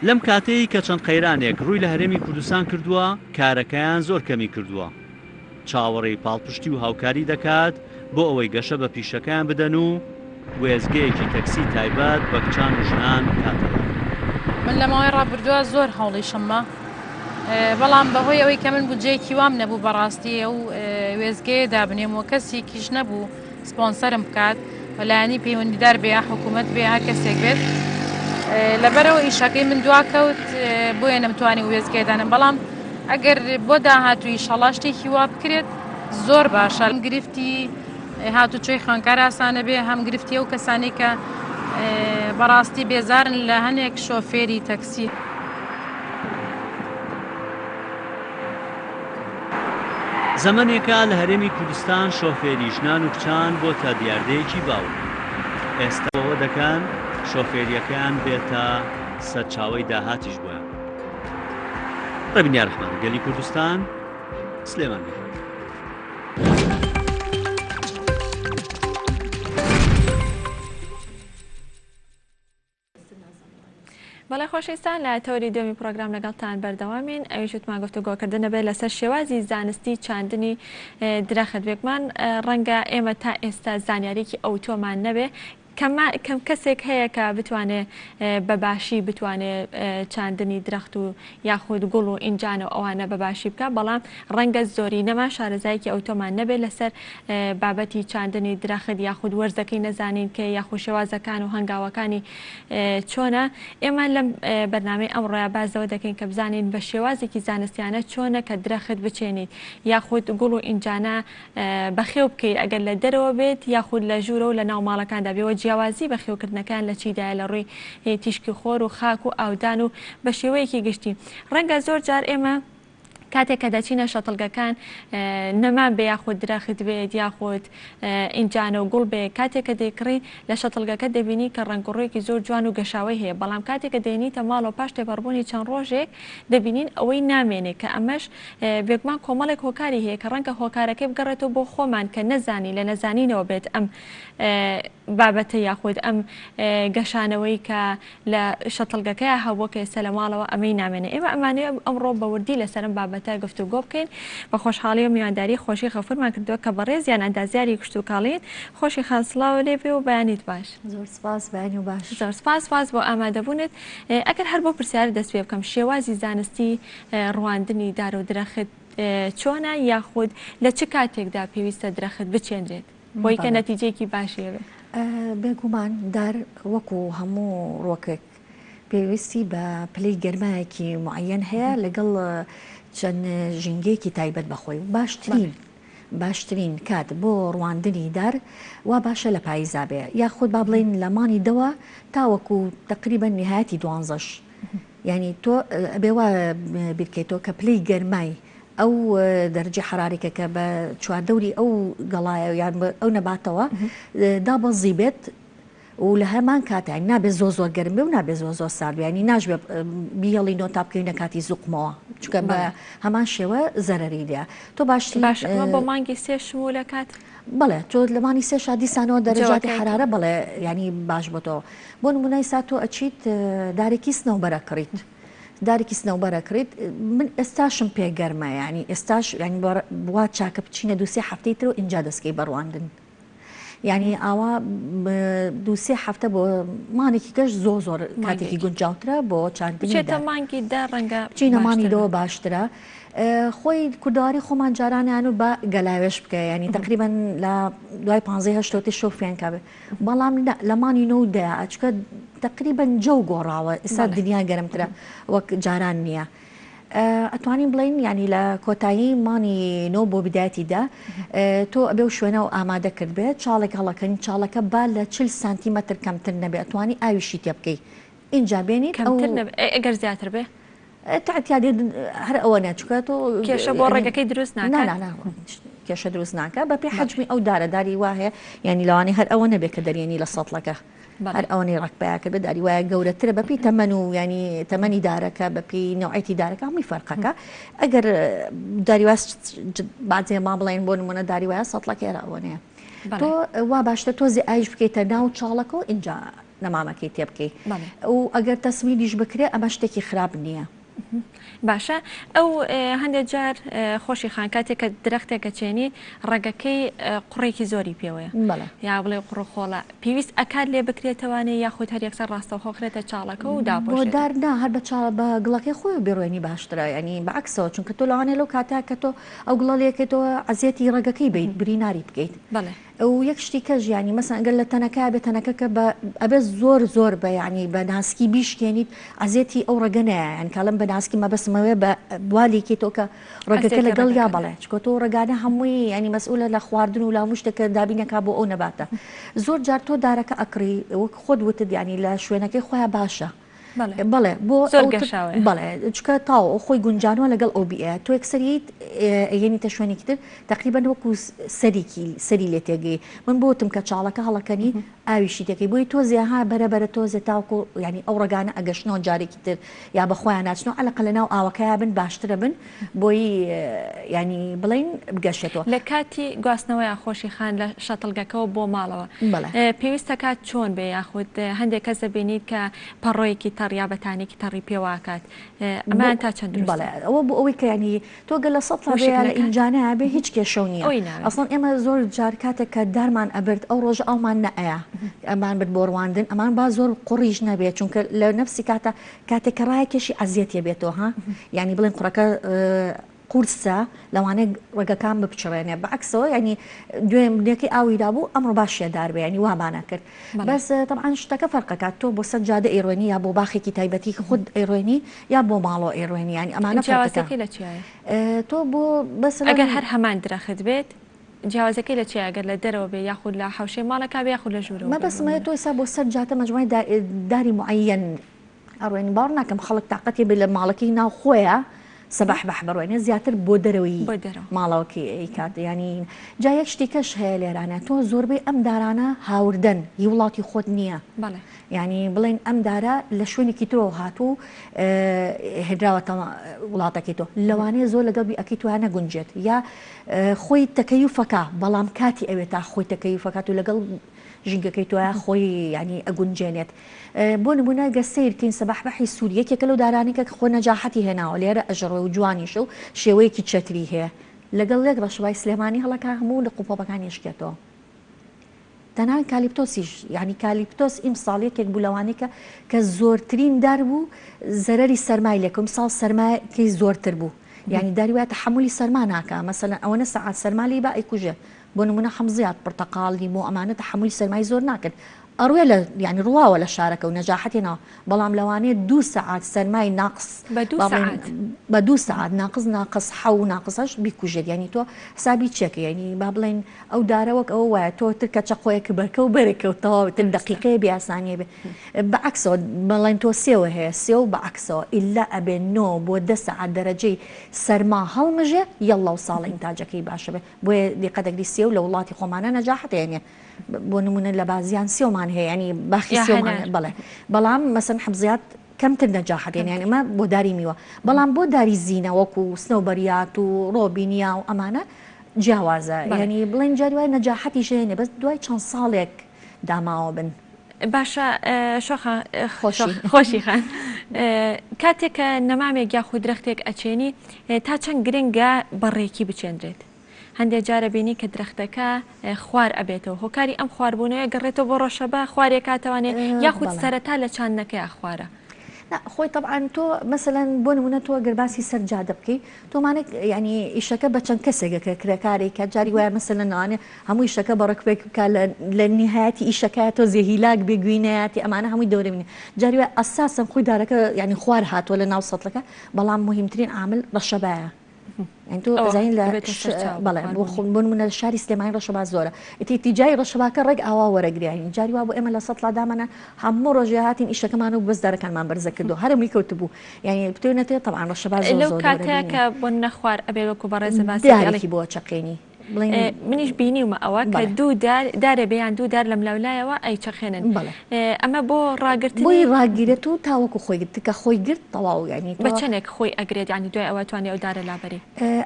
لەم کاتەی کە چەند قەیرانێک ڕووی لە هەرێمی کوردستان کردووە کارەکەیان زۆر کەمی کردووە چاوەڕێی پاڵپشتی و هاوکاری دەکات بۆ ئەوەی گەشە بە پیشەکان بدەن و وێزگەیەکی تەکسی تایبەت بە کچان و ژنان کاتەوە. من لە ماوەی ڕابردووە زۆر هەوڵیشممە بەڵام بەهۆی ئەوەی کە من بودجەیەکی وام نەبوو بەڕاستی و وێزگەیە دابنێم و کەسێکیش نەبوو سپۆنسەرم بکات لایەنی پەیوەندیدار بێ حکوومەت بێ هەر کەسێک بێت لەبەرەوە ئیشەکەی من دواکەوت بۆیە نەمتوانی وێزگێدانم بەڵام ئەگەر بۆ داهاتووی شەڵا شتێکی وا بکرێت زۆر باشە گرفتی هاتوچۆی خوێندکار ئاسانە بێ هەم گرفتی ئەو کەسانی کە بەڕاستی بێزارن لە هەنێک شۆفێری تەکسی. زەمانێکە لە هەرێمی کوردستان شۆفێری ژنان و کچان بۆ تا دیاردەیەکی باو. ئێستا ئەوە دەکەن شۆفێریەکەیان بێتە سەرچاوەی داهاتیش بووە. ڕەبینیا ڕەحمان، گەلی کوردستان، سلێمان. بەڵێ خۆشەویستان لە تەوری دومی پرۆگرام لەگەڵتان بەردەوامین ئەویشتمان گفتوگۆکردنە بێت لەسەر شێوازی زانستی چاندنی درەخت بێکمان ڕەنگە ئێمە تا ئێستا زانیارێکی ئەوتۆمان نەبێ کەم کەسێک هەیە کە بتوانێت بەباشی بتوانێت چاندنی درەخت و یاخود گوڵ و ئینجانە ئەوانە بەباشی بکە بەڵام ڕەنگە زۆری نەما شارەزایەکی ئەوتۆمان نەبێت لەسەر بابەتی چاندنی درەخت یاخود وەرزەکەی نەزانین کە یاخود شێوازەکان و هەنگاوەکانی چۆنە. ئێمە لەم بەرنامەی ئەمڕۆیە بازەوە دەکەین کە بزانین بە شێوازێکی زانستیانە چۆنە کە درەخت بچێنیت یاخود گوڵ و ئینجانە بەخێو بکەیت ئەگەر لە دەرەوە بێت یاخود لە ژوورە و لە ناو ماڵەکاندا بێەوە جیاوازی بەخێوکردنەکان لە چیدایە لە ڕووی تیشکی خۆر و خاک و ئاودان و بە شێوەیەکی گشتی. ڕەنگە زۆر جار ئێمە کاتێک کە دەچینە شەتڵگەکان نەمان بێ یاخود درەخت بێت یاخود ئینجانە و گوڵ بێ کاتێک کە دەیکڕی لە شەتڵگەکە دەبینی کە ڕنگڕۆیەکی زۆر جوان و گەشاوی هەیە بەڵام کاتێک کە دێنیتە ماڵەوە پاش تێپەڕبوونی چەند ڕۆژێک دەبینین ئەوەی نامێنێ کە ئەمەش بێگومان کۆمەڵێک هۆکاری هەیە کە ڕەنگە هۆکارەکەی بگەڕێتەوە بۆ خۆمان کە نەزانی لە نەزانینەوە بێت ئەم بابەتە یاخود ئەم گەشانەوەی کە لە شەتڵگەکەی هەبووکە ئێستا لە ماڵەوە ئەمەی نامێنێ. ئێمە ئەمانەیە ئەمڕۆ بەوردی لەسەرم بابەتە گفتوگۆ بکەین بە خۆشحاڵی و میوانداری خۆشی خەفورمان کردووە کە بەڕێز یان ئەندازیاری کشت و کاڵین خۆشی خانسڵاوە لێ بێ و بەیانیت باش. زۆر سپاس بەیانی و باش. زۆر سپاس بۆ ئامادەبوونت. ئەگەر هەر بۆ پرسیار دەست پێ بکەم شێوازی زانستی ڕواندنی دار و درەخت چۆنە یاخود لە چ کاتێکدا پێویستە درەخت بچێنرێت بۆی کە نەتیجەیەکی باشیە بێت؟ بێگومان دار وەکو هەموو ڕۆکێک پێویستی بە پلەی گەرمایەکی معەن هەیە لەگەڵ چەند ژینگەیەکی تایبەت بەخۆی باشترین کات بۆ ڕواندنی دار وا باشە لە پاییزا بێ یاخود با بڵێن لە مانی دەوە تاوەکو تقریبا نهایەتی 12ش یعنی تۆ بێوە بیرکەیتەوە کە پلەی گەرمای ئەو دەرجە حرارێکە کە بە چواردەوری ئەو گەڵایە یان ئەو نەباتەوە دابەزی بێت و لە هەمان کاتیان نابێت زۆر گەرم بێ و نابێت زۆر سارد ینی ناژبێ بیهێڵی نۆتا بکەینە کاتی زوقمەوە چکە بە هەمان شێوە زەرەری لێ تۆ باشمە بۆ مانگی سێ شمولە کات بڵێ تۆ لە مانی سێ شادیسانەوە دەرەجاتی حرارە بڵێ ینی باش بۆ تۆ بۆ نمونای سا تۆ ئەچیت دارێکی سنەوبەرە کڕیت دارێکی سنەوبەرە کڕیت من ئێستاشم پێگەرمە ینی ئێستاش ینی بوا چاکە بچینە دووسێ هەفتەی تر و اینجا دەستکەی بەڕواندن یعنی ئاوا دووسێ هەفتە بۆ مانێکی گەشت زۆر کاتێکی گونجاوترە بۆ چاندنی مانگی دا ڕەنگە بچینە مانیەوە باشترە. خۆی کوردەواری خۆمان جارانیان و بە گەلاوێش بکە ینی تقریبا لە دوای 15 شۆفیان کابێ بەڵام لە مانی نەودا ئەچکە تقریبا جەو گۆڕاوە ئێستا دنیا گەرمترە وەک جاران نییە. ئەتوانین بڵین ینی لە کۆتایی مانی نۆ بۆ بدایەتیدا تۆ ئەبێ و شوێنەوە ئامادە کرد بێت چاڵێک هەڵەکەنی چاڵەکە با لە 40 سانتیمەتر کەمتر نەبێ ئەتوانی ئاویشی تێ بکەیت اینجا بێنیت ئەگەر زیاتر بێ تعتیادی هەر ئەوە ناچکات و کێشە بۆ ڕێگەکەی دروست ناکات کێشە دروست ناکە بە پێ حەجمی ئەو دارەداری وایە ینی لەوانەیە هەر ئەوە نەبێت کە دەرێنی لە سەڵەکە هەر ئەوەی ڕکبیاکە بە داری وایە گەورەترە بەپی تەمەن و ینی تەمەنی دارەکە بەپی نوعەتی دارەکە هەمووی فەرقەکە ئەگەر داریواز بازێ ما بڵێن بۆ نمونە داری وایە سەڵەکە ئێرە ئەوەنەیە تۆ وا باشتە تۆزی ئایش بکەیتە ناو چاڵەکە و اینجا نەمامەکەی تێ بکەیت و ئەگەر تەسمیدیش بکرێ ئەمە شتێکی خراپ نییە. باشە ئەو هەندێک جار خۆشی خان کاتێک کە درەختێکە چێنی ڕێگەکەی قوڕێکی زۆری پێوەیە یا بڵێ قوڕخۆڵە پێویست ئەکات لێ بکرێتەوانێ یاخود هەر یەکسەر ڕاستەوخۆخرێتە چاڵەکە و بۆ دارنا هەر بە گڵەکەی خۆی بێڕێنی باشترە ینی بەعکسەوە چونکە تۆ لەوانێ لەو کاتا کە تۆ ئەو گڵەلێکێتەوە عزیەتی ڕێگەکەی بیت بریناری بکەیت و یەک شتی کەژ ینی مەسەن ئەگەر لە تەنەکە بێت تەنەکەکە ئەبێ زۆر بە ینی بە ناسکی بیشکێنیت ئازێتی ئەو ڕگەنەیە یان کاڵم بە ناسکی مەبەسمەوێ بە دوالێکی تۆ کە ڕگەکە لەگەڵ یا بەڵێ چکۆ تۆ ڕگانە هەمووی ینی مەسئولە لە خواردن و لا مشتێکە دابینەکە بۆ ئەو نەباتە زۆر جار تۆ دارەکە ئەکڕی وەک خۆت وتت ینی لە شوێنەکەی خۆیان باشە بەڵێ بۆ بەڵێ چکە تاو خۆی گونجانەوە لەگەڵ ئۆبیە تۆ یەکسەریت یعنی تە شوێنێکی تر تقریبان وەکو سەری لێ تێگەی من بۆتم کە چاڵەکە هەڵەکەنی ئاویشی دەکەی بۆی تۆزیها بەرەبەرە تۆزێ تاوکو ینی ئەو ڕگانە ئەگەشتنەوە جارێکی تر یا بەخۆیان ناچنەوە ئەلەقە لە ناو ئاوەکەیا بن باشترە بن بۆی ینی بڵین بگەشێتەوە لە کاتی گواستنەوەی خۆشی خان لە شەتڵگەکەەوە بۆ ماڵەوە پێویستە کات چۆن بێ یاخود هەندێک کەس دەبینیت کە پەڕۆیەکی تەڕیابەتانێکی تەڕی پێواکات ئەمان تا چەند بەڵێ ئەوە بۆ ئەوەی کە ینی تۆ گەل لە سەد لە ئینجانە بێ هیچ کێشەو نییە ئەسڵان ئێمە زۆر جار کاتێک کە دارمان ئەبرد ئەو ڕۆژە ئەومان نەئەیە ئەمان برد بۆ ڕواندن ئەمان با زۆر قوڕیش نەبێت چونکە لە نفسی کاتێک کە ڕایەکێشی ئەزیەتە بێتەوە ها ینی بڵێن قوڕەکە قورسە لەوانەیە ڕێگەکان بپچڕێنێ بەعکسەوە ینی دوێم بنێکی ئاویدا بوو ئەمڕۆ باشێدار بێ ینی وابانە کرد بەس طبعاً شتەکە فەرقەکات تۆ بۆ سەجادە ئێڕۆنی یا بۆ باخێکی تایبەتی خود ئێڕۆنی یا بۆ ماڵۆ ئێڕۆنی ینی ئەمانە جیاوازەکەی لە چیایە تۆ بۆ بەس ئەگەر هەر هەمان درەخت بێت جیاوازەکەی لە چیە ئەگەر لە دەرەوە بێ یاخود لە حوشەی ماڵەکە بێ یاخود لە ژوورەوە مەبەسمە تۆ ئێستا بۆ سەرجاتە مەجموعی داری معەن ئەڕۆێنی باڕ ناکەم خەڵک تااقەتی بێ لە ماڵەکەی ناو خۆیە سەباح بەح بڕوێنێ زیاتر بۆ دەرەوەی ماڵەوەکی ئەیکات ینی جا یەک شتی کەش هەیە لێرانە تۆ زۆربەی ئەم دارانە هاوردن هی وڵاتی خۆت نییە ینی بڵێن ئەم دارە لە شوێنێکی ترۆ هاتوو هێدراوەتە وڵاتەکەی تۆ لەوانەیە زۆر لەگەڵبی ئەکی تویان نەگونجێت یا خۆی تەکەیوفەکە بەڵام کاتی ئەوێت تا خۆی تەکەیوفەکات و لەگەڵ ژینگەکەی تۆە خۆی ینی ئەگونجێنێت بۆ نمونە گەسەیرکەین سەباح بەحی سووریەکێکە لەو دارانێکە خۆ نەجاحەتی هێناوە لێرە ئەژڕۆ و جوانیشە و شێوەیەکی چەتری هەیە لەگەڵ لێک ڕەشبای سلێمانی هەڵەکە هەموو لە قوپۆپەکانی شکێتەوە تەنان کالیپتۆسیش ینی کالیپتۆس ئیمساڵیەکێک بوو لەوانەیە کە زۆرترین دار بوو زەرەری سەرمای لێکم ساڵ سەرمایەکەی زۆرتر بوو ینی داری وایە تەحمولی سەرما ناکە مەسەلەن ئەوەنە سەعات سەرمالی با ئەیکوژێ بۆ نمونە حەمزیات پرتەقاڵ لیمۆ ئەمانە تەحمولی سەرمای زۆر ناکرد ئەڕوێ لە ینی ڕواوە لە شارەکە و نەجاحەتێنەوە بەڵام لەوانەیە 2 سەعات سەرمای ناقص بە 2 سەعات ناقص حەو ناقصەش بیکوژێت ینی تۆ حسابی چێکە ینی با بڵێن ئەو دارەوەک ئەوە وایە تۆ ترکە چەقۆیەکە بەرکە و بەرەکەوتەوە تر دقیقەیە بیاسانیە بێ بەعکسەوە بڵێن تۆ سێوە هەیە سێ و بەعکسەوە ئیلا ئەبێ 9 بۆ 10 سەعات دەرەجەی سەرما هەڵمژێ یەڵڵا و ساڵە ئینتاجەکەی باشە بێ بۆیە دیقەدەگری سێ و لە وڵاتی خۆمانە نەجاحەتێنێ بۆ نمونە لە بازیان سێومان هەیە ینی باخی سێومان بڵێ بەڵام مەسەن حەبزیات کەمتر نەجاحەت ینی ئەمە بۆ داری میوە بەڵام بۆ داری زینە وەکو سنەوبەریات و ڕۆبینیا و ئەمانە جیاوازە ینی بڵێن جاری وای نەجاحەتی ژێنێ بەس دوای چەند ساڵێک داماوە بن باشە خۆشی خان کاتێککە نەمامێک یاخود درەختێک ئەچێنی تا چەند گرنگە بەڕێکی بچێندرێت هەندێک جارە بینی کە درەختەکە خوار ئەبێتەوە هۆکاری ئەم خواردبوونەوە گەڕێتەوە بۆ ڕۆژەبە خوارێک کاتەوانێت یاخود سەرەتا لە چاندنەکەی خوارە خۆی طبعاان تۆ مەسەلاً بۆ نمونە تۆ گەرباسی سەرجادە بکەیت تۆمانێک ینی ئیشەکە بە چەند کەسێکەکە کرێکارێکە جاری وایە مەسەلەن ناوانێ هەموو ئیشەکە بەڕێکپێک بکە لە نهایەتی ئیشەکە تۆ زێهیلاک بێگوینایەتی ئەمانە هەمووی دەورەبینێ جاری وای ئەساسم خۆی دارەکە ینی خوار هاتووە لە ناو سەتڵەکە بەڵام مهمترین عامل ڕەشەبایە تۆ ئەزین لە بەڵێ بۆ نمونە شاری سلێمانی ڕەشەبا زۆرە ئیتیجای ڕەشەباکە ڕێک ئاوا وەرەگریانی جاری وا بۆ ئێمە لە سەتڵا دامانە هەموو ڕۆژێ هاتین ئیشەکەمان و بەزدارەکانمان بەرزە کردو هەرمووی کەوت بوو یعنی بتوێنێتێ طبعاً ڕەشەبا زۆر لەو کاتێکە بۆ نەخوار ئەبێ وەکو بەڕێزە باسی بۆ چەقێنی منیش بینیومە ئەوە کە دوو دارە بێیان دوو دار لەم لەولایەوە ئەی چەخێنن ئەمە بۆ ڕاگرتن بۆی ڕاگیرێت و تاوەکو خۆی گرت کە خۆی گرت تەواو ینی بە چەندێک خۆی ئەگرێت ینی دوای ئەوە توانێت ئەو دارە لابەری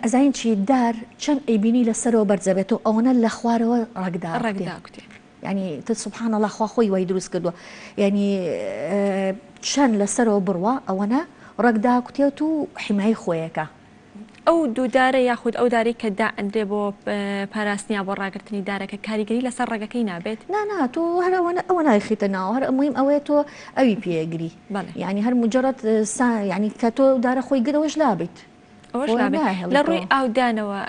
ئەزین چی دار چەند ئەیبینی لەسەرەوە بەرزەبێت و ئەوەنە لە خوارەوە ڕگداڕگداکوتێ ینی سبحان الله خوا خۆی وای دروست کردووە ینی چەند لەسەرەوە بڕوە ئەوەنە ڕگداکوتێت و حیمای خۆیەکە ئەو دوودارە یاخود ئەو داری کە دا ئەندێ بۆ پاراستنیا بۆ ڕاگررتنی دارەکە کاریگەری لەسەر ڕێگەکەی نابێت نا تۆ هەرەوەنە ئەوە نایخیتە ناوە هەر ئەمویم ئەوەیە تۆ ئەوی پێگری ینی هەر مجرد ینی کە تۆ دارە خۆی گرەوەش لابیت ئەوەش لە ڕووی ئاودانەوە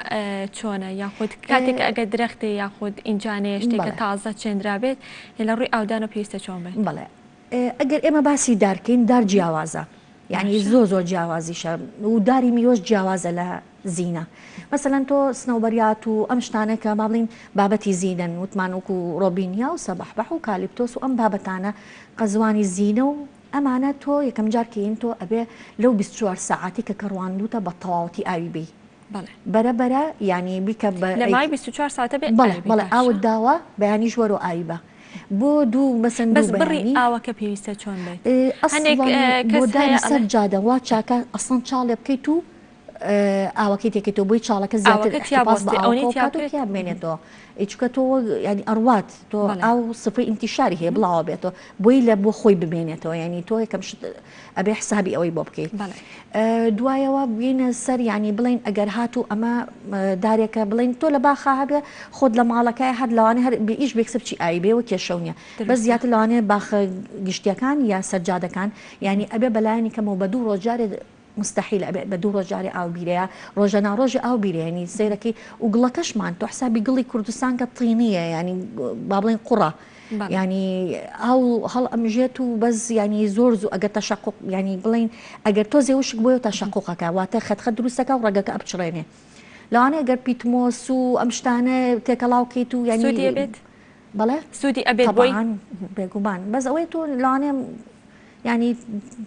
چۆنە یاخود کاتێک ئەگە درەختێ یاخود ئینجانەیە شتێکە تازە چێنرابێت لە ڕووی ئاودانە پێویستە چۆن بێت؟ بڵێ ئەگەر ئێمە باسی دارکەین دار جیاوازە یعنی زۆر جیاوازیشە و داری میوەش جیاوازە لە زینە مثلەن تۆ سنەوبەریات و ئەم شتانەکە ما بڵین بابەتی زینەن وتمان وەکو ڕۆبینیا و سەبەحبەح و کالیپتۆس و ئەم بابەتانە قەزوانی زینە و ئەمانە تۆ یەکەم جارکەین تۆ ئەبێ لەو 24 ساعتی کە کەڕواندوتە بە تەواوەتی ئاوی بی بەرەبەرە ینی بیکە لە مای 24 ساعتە بێت بەڵێ ئاوت داوە بەیانی ژوەر و ئاوی بە بۆ دوو مەسن بەس بڕی ئاوەکە پێویستە چۆن بێت بۆ دانی سەر جادە وا چاکە ئەسڵەن چاڵێ بکەیت و ئاوەکەی تێکێتەوە بۆی چاڵەکە زیاتر بمێنێتەوە چکە تۆ ینی ئەڕوات تۆ ئاو سفری ئینتیشاری هەیە بڵاوە بێتەوە بۆی لە بۆ خۆی بمێنێتەوە ینی تۆ یەکەم ئەبێ حسابی ئەوەی بۆ بکەیت دوایەوە بینە سەر ینی بڵین ئەگەر هاتوو ئەمە دارێکە بڵین تۆ لە باخا هەبێ خۆت لە ماڵەکەی هەر لەوانێ هەر ئیش بێکسب چی ئاوی بێەوە کێشەو نیە بەس زیاتر لەوانێ باخە گشتیەکان یا سەرجادەکان ینی ئەبێ بەلایەنی کەمەوە بە دوو ڕۆژجارێ مستحیل بە دوو ڕۆژاری ئاو بیرەیە ڕۆژە ناڕۆژی ئاو بیرێنی سیرەکەی و گڵەکەشمان تۆ حسابی گڵی کوردستان کە تینیە ینی با بڵین قوڕە ینی ئاو هەڵ ئەمژێت و بەس ینی زۆر زوو ئەگەر تەشەقق ینی بڵین ئەگەر تۆ زێوشک بۆیە تەشەققەکە واتە خەتخە دروستەکە و ڕێگەکە ئەبچڕێنێ لەوانەیە ئەگەر پیتمۆس و ئەم شتانە تێکەڵاوکەیت و ینی بێت بەڵێ سوودی ئەبێت بۆی بێگومان بەس ئەوەی تۆ لەوانێ ینی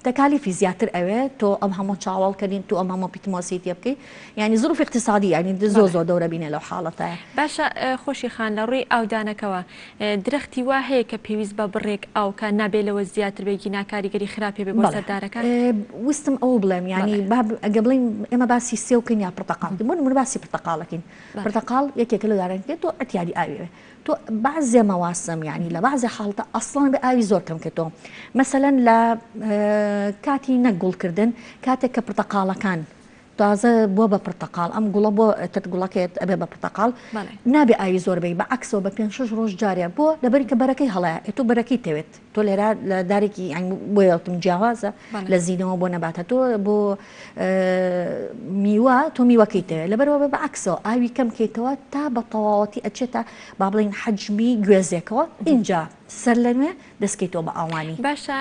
تەکالیفی زیاتر ئەوێ تۆ ئەم هەموو چاوەڵکردین تو ئەم هەموو پیتمۆسی تێ بکەیت ینی زروف اقتصادی ینی زۆر دەورە بینێ لەو حاڵەتە باشە خۆشی خان لە ڕووی ئاودانەکەەوە درەختی وا هەیە کە پێویست بە بڕێک ئاوکە نابێلەوە زیاتر بێکی ناکاریگەری خراپێ بێ بۆ سەردارەکان وستم ئەو بڵێم ینی ئەگە بڵین ئێمە باسی سێوکەین یا پرتەقاڵ من باسی پرتەقاڵەکەین پرتەقاڵ یەکێک لە دارانکێت تۆ ئەتیاری ئاوێ تۆ بعضێ مەواسم ینی لە بعضێ حاڵتە ئەسڵان بە ئاوی زۆر کەم کردەوە مەسەلەن لە کاتی نەگوڵکردن کاتێک کە پرتەقاڵەکان تازە بۆ بە پرتەقاڵ ئەم گوڵە بۆ گوڵەکەت ئەبێ بە پرتەقاڵ نابێ ئاوی زۆربەی بە عکسەوە بە 5-6 ڕۆژ جارێ بۆ لەبەری کە بەرەکەی هەڵەیە تۆ بەرەکەی تەوێت تۆ لێرە لە دارێکی بۆیڵتم جیاوازە لە زیینەوە بۆ نەباتە تۆ بۆ میوە تۆ میوەکەی تەوێت لەبەرەوە بە عکسەوە ئاوی کەم کەیتەوە تا بە تەواوەتی ئەچێتە با بڵین حەجمی گوێزێکەوە اینجا سەر لە نوێ دەستکەیتەوە بە ئاوانی باشە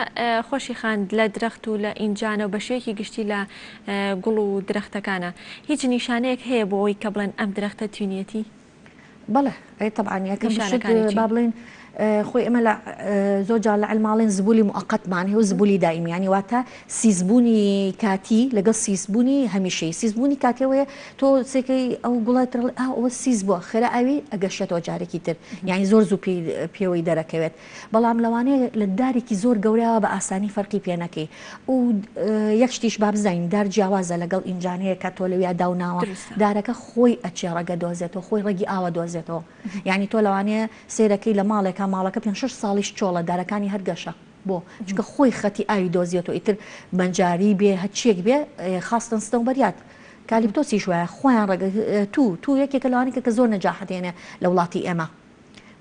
خۆشی خاند لە درەخت و لە ئینجانە و بە شوێکی گشتی لە گوڵ و درەختەکانە هیچ نیشانەیەک هەیە بۆ ئەوی کە بڵێن ئەم درەختە توینەتی بەڵێ طبعاً یەکەم با بڵین خۆی ئەمە لە زۆر جار لە علماڵێن زبولی موقتمان هەیە و زبولی دائیمی ینی واتە سیزبوونی کاتی لەگەڵ سیزبوونی هەمیشەی سیزبوونی کاتیەوەیە تۆ سێکەی ئەو گوڵات ئەوە سیز بووە خێرا ئاوی ئەگەشێتەوە جارێکی تر یعنی زۆر زوو پێوەی دەرەکەوێت بەڵام لەوانەیە لە دارێکی زۆر گەورەوە بە ئاسانی فەرقی پێ نەکەی و یەک شتیش با بزانین دار جیاوازە لەگەڵ ئینجانەیە کە تۆ لەویا داوناوە دارەکە خۆی ئەچێ ڕەگە دۆزێتەوە خۆی ڕێگی ئاوە دۆزێتەوە یعنی تۆ لەوانەیە سیرەکەی لە ماڵێکە ماڵەکە 5-6 ساڵیش چۆڵە دارەکانی هەرگەشە بۆ چکە خۆی خەتی ئاوی دۆزیێتەوە ئیتر بەنجاری بێ هەچیەک بێ خاستن ستەوبەریات کالیپتۆسی شوایە خۆیان ڕێگە تو یەکێکە لەوانێکە کە زۆر نەجاحەتێنێ لە وڵاتی ئێمە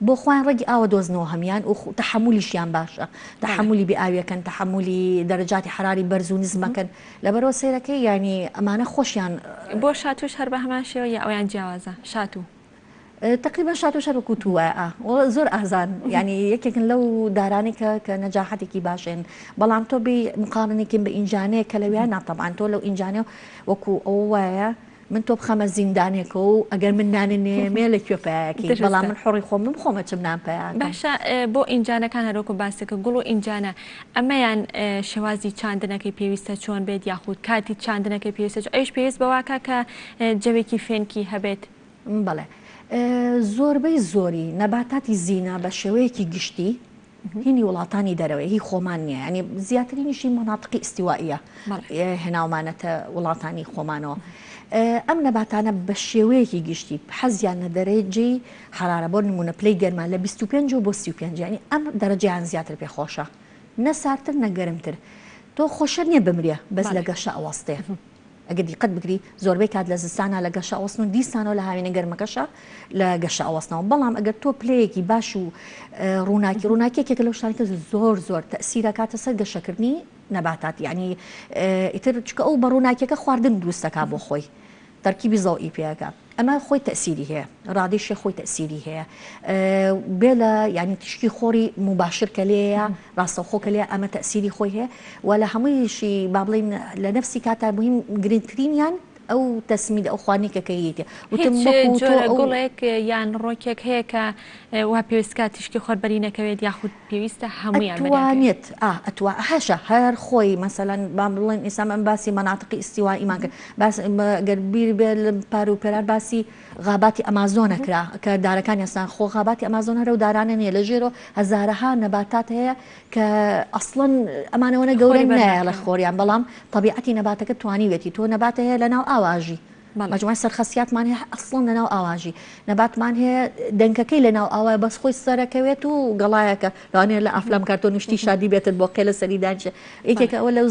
بۆ خۆیان ڕێگی ئاوە دۆزنەوە هەمیان و تەحمولیشیان باشە تەحمولی بێ ئاویەکەن تەحمولی دەرەجاتی حراری بەرز و نزمەکەن لەبەرەوە سیرەکەی ینی ئەمانە خۆشیان بۆ شاتوش هەر بە هەمان شێوە یا ئەویان جیاوازە شاتوو تقریبا شاتو شەرک و تووە زۆر ئازان ینی یەکێکن لەو دارانی کە نەجاحەتێکی باشێن بەڵام تۆ بێ مقارنێکین بە ئینجانەیە کە لەویان ناتەبان تۆ لەو ئینجانێ وەکو ئەو وایە من تۆ بخەمە زیندانێکە و ئەگەر من نانێمێ لە کوێپایەکی بەڵام من حۆڕی خۆم من خۆمە چم نانپەیە باشە بۆ ئینجانەکان هەروەکو باسەکە گوڵ و ئینجانە ئەمەیان شێوازی چاندنەکەی پێویستە چۆن بێت یاخود کاتی چاندنەکەی پێویستە ئەوش پێویست بەواکە کە جەوێکی فێنکی هەبێت بەڵێ زۆربەی زۆری نەباتاتی زیینە بە شێوەیەکی گشتی هینی وڵاتانی دەرەوەی هی خۆمان نییە ینی زیاترینیشی مۆناتقی ئستیوائیە هێناومانەتە وڵاتانی خۆمانەوە ئەم نەباتانە بە شێوەیەکی گشتی حەزیان لە دەرەجەی حرارە بۆ نمونە پلەی گەرمان لە 25 بۆ 35 ینی ئەم دەرەجیان زیاتر پێخۆشە نەسارتر نەگەرمتر تۆ خۆشە نییە بمرێ بەس لە گەشە ئەوەستێ ئەگە دیقەت بگری زۆربەی کات لە زستانە لە گەشە ئەوەستن و دیسانەوە لە هاوینە گەرمەکەشە لە گەشە ئەوەستنەوە بەڵام ئەگەر تۆ پلەیەکی باش و ڕووناکیێکێک لەو شتانەکە زۆر تەسیرە کاتە سەر گەشەکردنی نەباتات یعنی ئیتر چکە ئەو بەڕووناکیەکە خواردن دروستەکە بۆ خۆی تەرکیبی زەوئی پێەکە ئەمە خۆی تەسیری هەیە ڕادیشی خۆی تەسیری هەیە بێ لە ینی تشکی خۆری مباشر کە لێەیە ڕاستەوخۆکە لێ ئەمە تەسیری خۆی هەیە و لە هەموویشی با بڵین لە نەفسی کاتا مهم گرنگترینیان ئەو تەسمید ئەو خوانێکەکەیەتێ گوڵێک یان ڕۆکێک هەیە کە وا پێویستکە تشکی خۆربەری نەکەوێت یاخود پێویستە هەموویان توانێت ئەتوە هەشە هەر خۆی مەسەلەن با بڵێن ئێسام ئەم باسی مەناتقی ئیستیوائیمان کرد گەر بیر بێ پار و پێرار باسی غاباتی ئەمازۆنەکرا کە دارەکان ئێستا خۆ غاباتی ئەمازۆن هەرە و دارانە نیە لە ژێرۆ هەزارەها نەباتات هەیە کە ئەسڵەن ئەمانەوەنە گەورە نایە لە خۆریان بەڵام طبیعەتی نەباتەکە توانیوێتی تۆ نەباتە هەیە لەناو ئاواژی مەجموعی سەرخەسیاتمان هەیە ئەسڵەن لەناو ئاواژی نەباتمان هەیە دەنگەکەی لەناو ئاوای بەس خۆی سەرەکەوێت و گەڵایەکە لەوانەیە لە ئەفلام کارتۆ نوشتی شادی بێتت بۆ قێ لە سەریدانچە یەکێکە ئەوە لەو